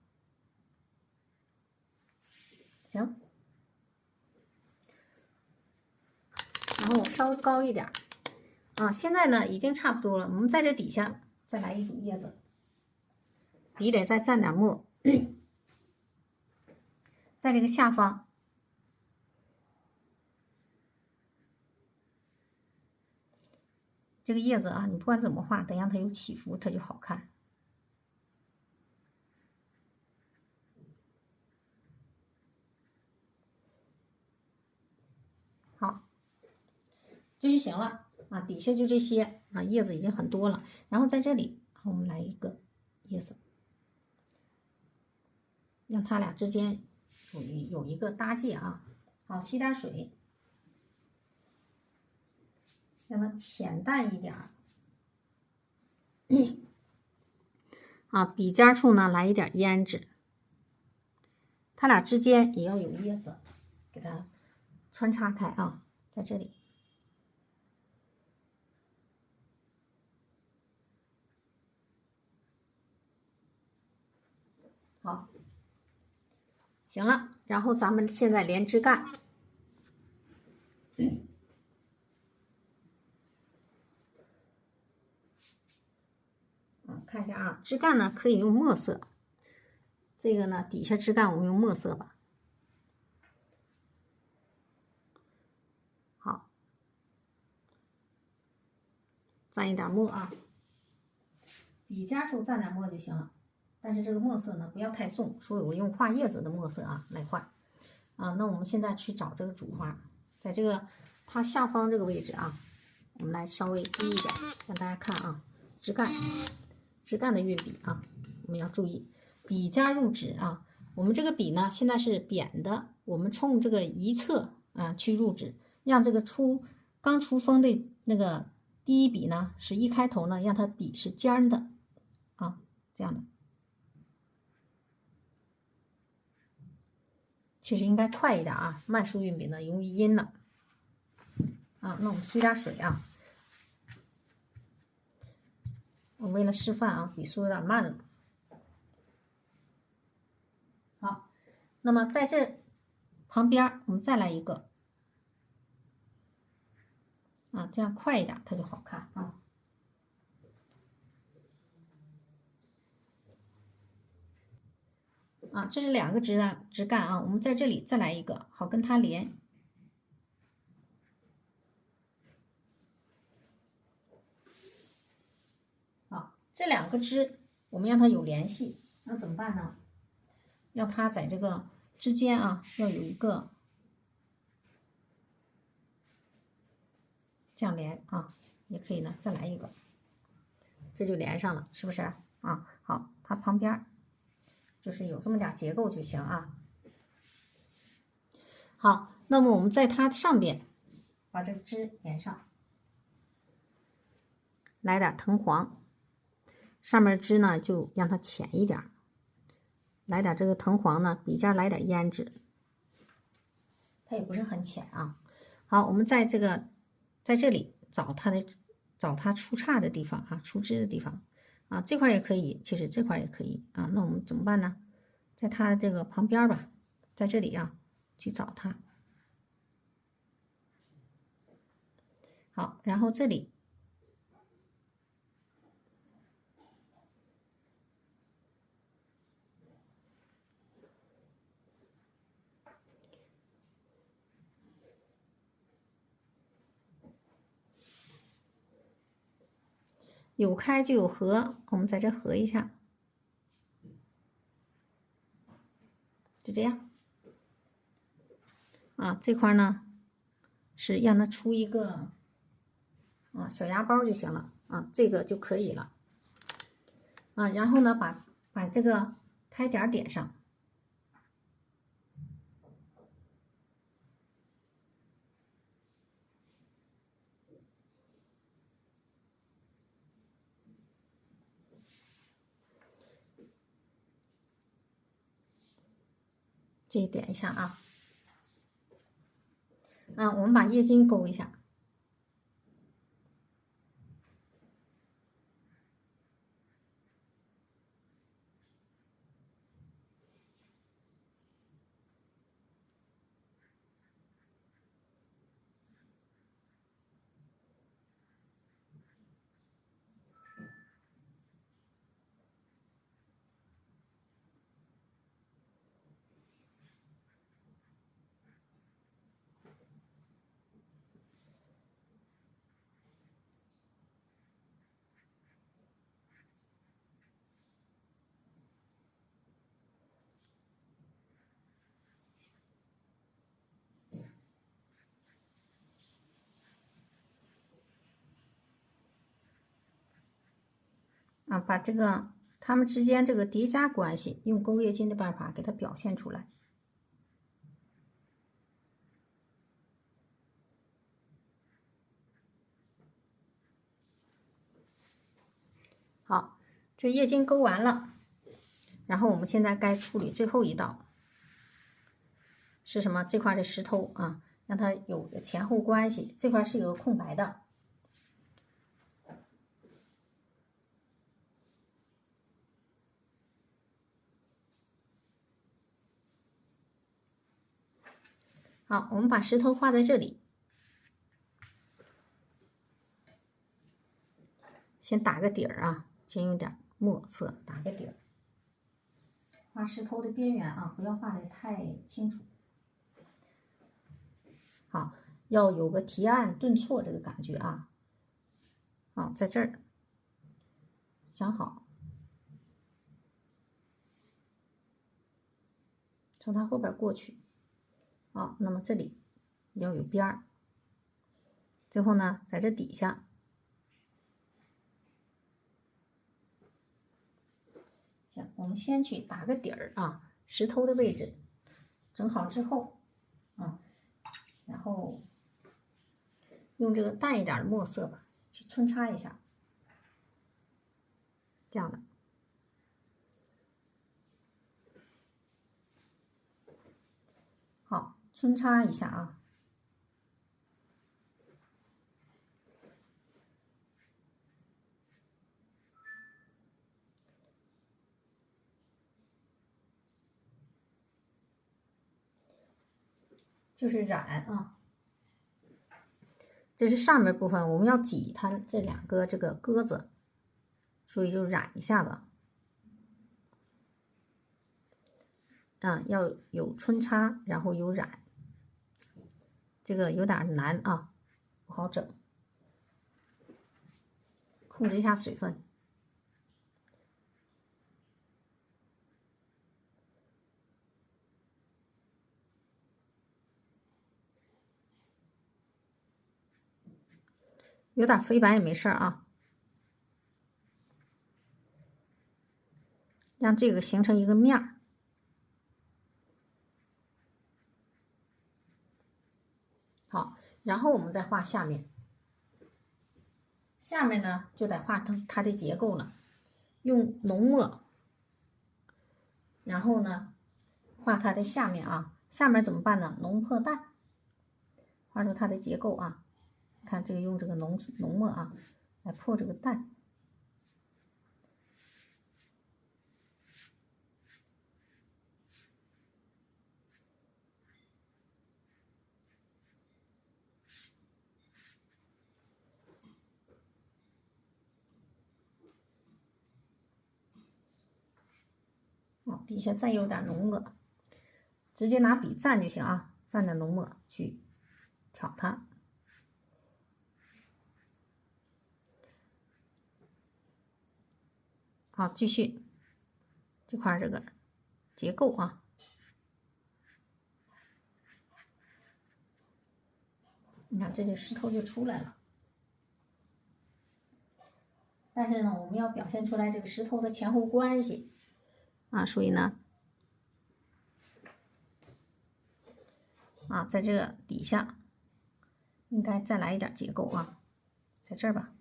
行。然后稍微高一点啊。现在呢已经差不多了，我们在这底下再来一组叶子，笔里再蘸点墨，在这个下方这个叶子啊，你不管怎么画，得让它有起伏，它就好看。好，这就行了啊。底下就这些啊，叶子已经很多了。然后在这里，我们来一个叶子，让它俩之间有一个搭界啊。好，吸点水，让它浅淡一点儿。啊，笔尖处呢来一点胭脂，它俩之间也要有叶子，给它穿插开啊，在这里。好，行了，然后咱们现在连枝干。看一下啊，枝干呢可以用墨色，这个呢底下枝干我们用墨色吧。好，蘸一点墨啊，笔尖处蘸点墨就行了。但是这个墨色呢不要太重，所以我用画叶子的墨色啊来画。啊，那我们现在去找这个主花，在这个它下方这个位置啊，我们来稍微低一点，让大家看啊，枝干的运笔啊，我们要注意笔尖入纸啊。我们这个笔呢现在是扁的，我们冲这个一侧啊去入纸，让这个刚出锋的那个第一笔呢是一开头呢，让它笔是尖的啊，这样的。其实应该快一点啊，慢速运笔呢容易阴了啊。那我们吸点水啊，我为了示范啊，笔速有点慢了。好，那么在这旁边我们再来一个啊，这样快一点它就好看啊。啊，这是2个枝干啊，我们在这里再来一个，好跟它连。好，这2个枝我们让它有联系，那怎么办呢？让它在这个之间啊，要有一个这样连啊，也可以呢，再来一个，这就连上了，是不是啊？好，它旁边就是有这么点结构就行啊。好，那么我们在它上边把这个枝连上，来点藤黄，上面枝呢就让它浅一点，来点这个藤黄呢，笔尖来点胭脂，它也不是很浅啊。好，我们在这里找它出杈的地方啊，出枝的地方啊，这块也可以，其实这块也可以啊。那我们怎么办呢？在它这个旁边吧，在这里啊去找它。好，然后这里有开就有合，我们在这合一下，就这样啊。这块呢是让它出一个小芽包就行了啊，这个就可以了啊。然后呢，把这个胎点点上，这点一下啊。我们把叶筋勾一下。把这个它们之间这个叠加关系，用勾叶筋的办法给它表现出来。好，这叶筋勾完了，然后我们现在该处理最后一道，是什么？这块的石头啊，让它有前后关系，这块是有个空白的。好，我们把石头画在这里，先打个底儿啊，先用点墨色打个底儿，画石头的边缘啊，不要画的太清楚。好，要有个提按顿挫这个感觉啊。好，在这儿想好，从它后边过去。好，那么这里要有边儿。最后呢，在这底下，行，我们先去打个底儿啊，石头的位置整好之后，然后用这个淡一点的墨色吧，去穿插一下，这样的。好，穿插一下啊。就是染啊，这是上面部分，我们要挤它这2个这个鸽子，所以就染一下子。啊，要有穿插，然后有染，这个有点难啊，不好整。控制一下水分。有点飞白也没事啊，让这个形成一个面儿。好，然后我们再画下面。下面呢就得画它的结构了，用浓墨，然后呢画它的下面啊。下面怎么办呢？浓破淡，画出它的结构啊。看这个用这个浓墨啊来破这个淡。底下再有点浓墨，直接拿笔蘸就行啊，蘸点浓墨去挑它。好，继续这块这个结构啊，你看这个石头就出来了。但是呢，我们要表现出来这个石头的前后关系啊，所以呢，在这个底下应该再来一点结构啊，在这儿吧。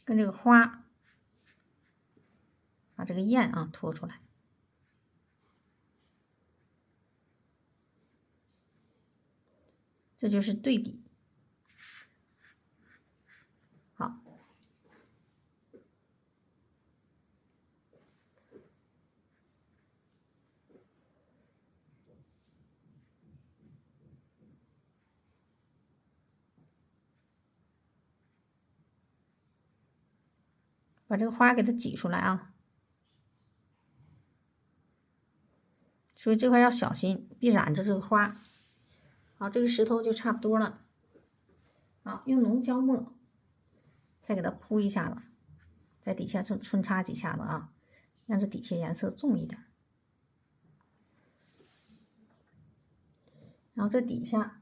跟这个花把这个焰啊拖出来。这就是对比。好，把这个花给它挤出来啊。所以这块要小心，别染着这个花。好，这个石头就差不多了。好，用浓胶墨再给它铺一下子，在底下穿插几下子啊，让这底下颜色重一点。然后这底下，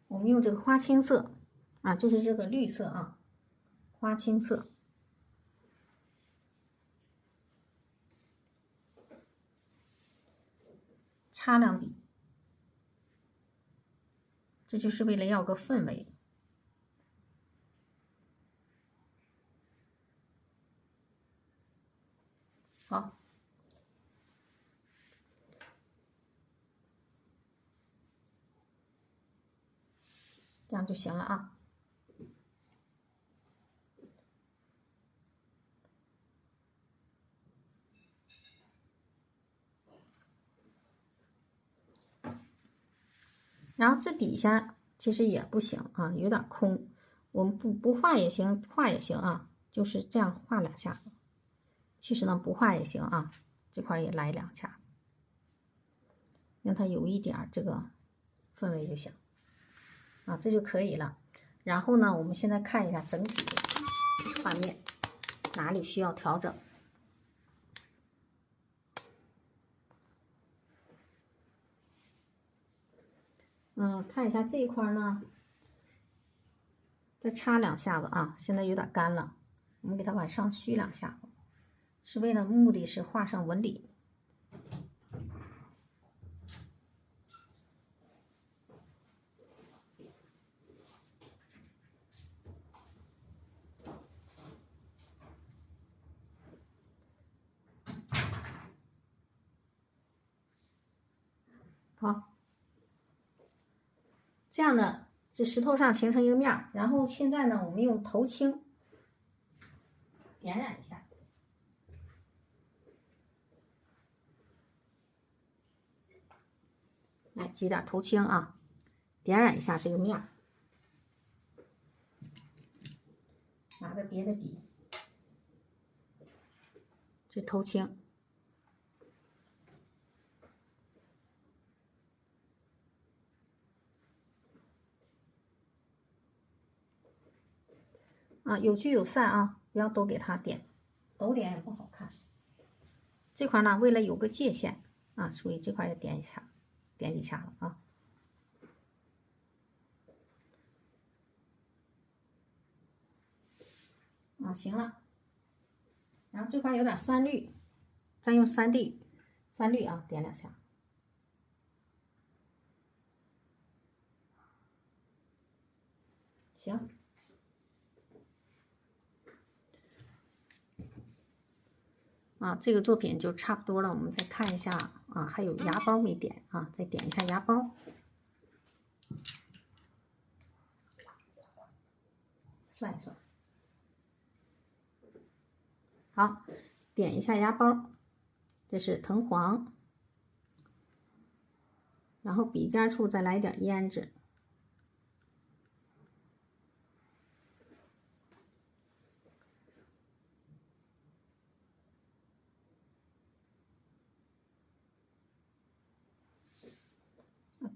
我们用这个花青色啊，就是这个绿色啊，花青色。擦两笔，这就是为了要个氛围。好，这样就行了啊。然后这底下其实也不行啊，有点空。我们不画也行，画也行啊，就是这样画两下。其实呢，不画也行啊，这块也来两下，让它有一点这个氛围就行啊，这就可以了。然后呢，我们现在看一下整体的画面哪里需要调整。看一下这一块呢，再擦两下子啊，现在有点干了，我们给它往上虚两下，是为了目的是画上纹理。好，这样呢，这石头上形成一个面儿，然后现在呢，我们用头青点染一下。来挤点头青啊，点染一下这个面儿。个别的笔去头青。有聚有散啊，不要都给它点，都点也不好看。这块呢，为了有个界限啊，所以这块也点一下，点几下了行了。然后这块有点3绿，再用3绿啊，点2下。行。这个作品就差不多了。我们再看一下还有芽包没点啊，再点一下芽包。算一算，好，点一下芽包，这是藤黄，然后笔尖处再来点胭脂。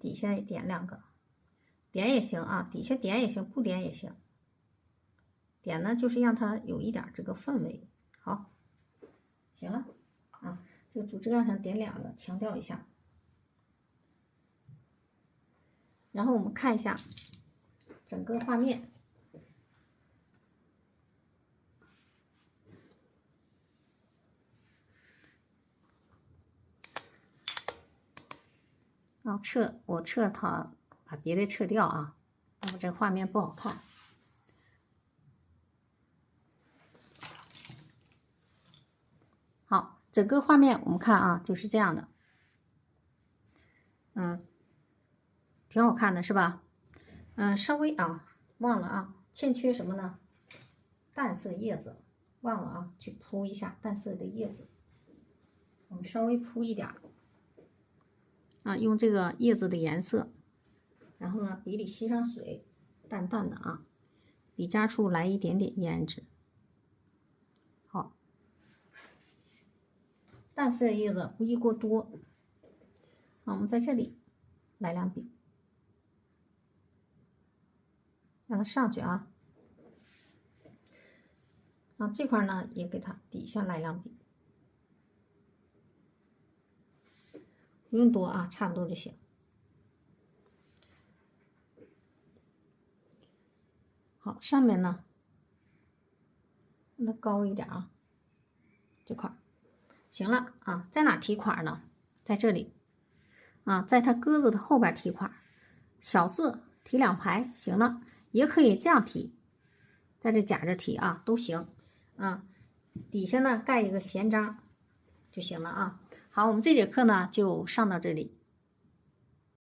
底下也点2个，点也行啊，底下点也行，不点也行。点呢，就是让它有一点这个氛围。好，行了这个主枝干上点2个，强调一下。然后我们看一下整个画面。我撤它，把别的撤掉啊，要不这画面不好看。好，整个画面我们看啊，就是这样的，挺好看的是吧？稍微忘了欠缺什么呢？淡色叶子，忘了去铺一下淡色的叶子。我们稍微铺一点用这个叶子的颜色，然后呢，笔里吸上水，淡淡的笔尖处来一点点胭脂。好，淡色叶子不宜过多。我们在这里来2笔，让它上去这块呢也给它底下来2笔，不用多差不多就行。好，上面呢让它高一点这块行了在哪提款呢？在这里在它鸽子的后边提款，小字提2排行了，也可以这样提，在这夹着提都行底下呢盖一个闲章就行了好，我们这节课呢就上到这里。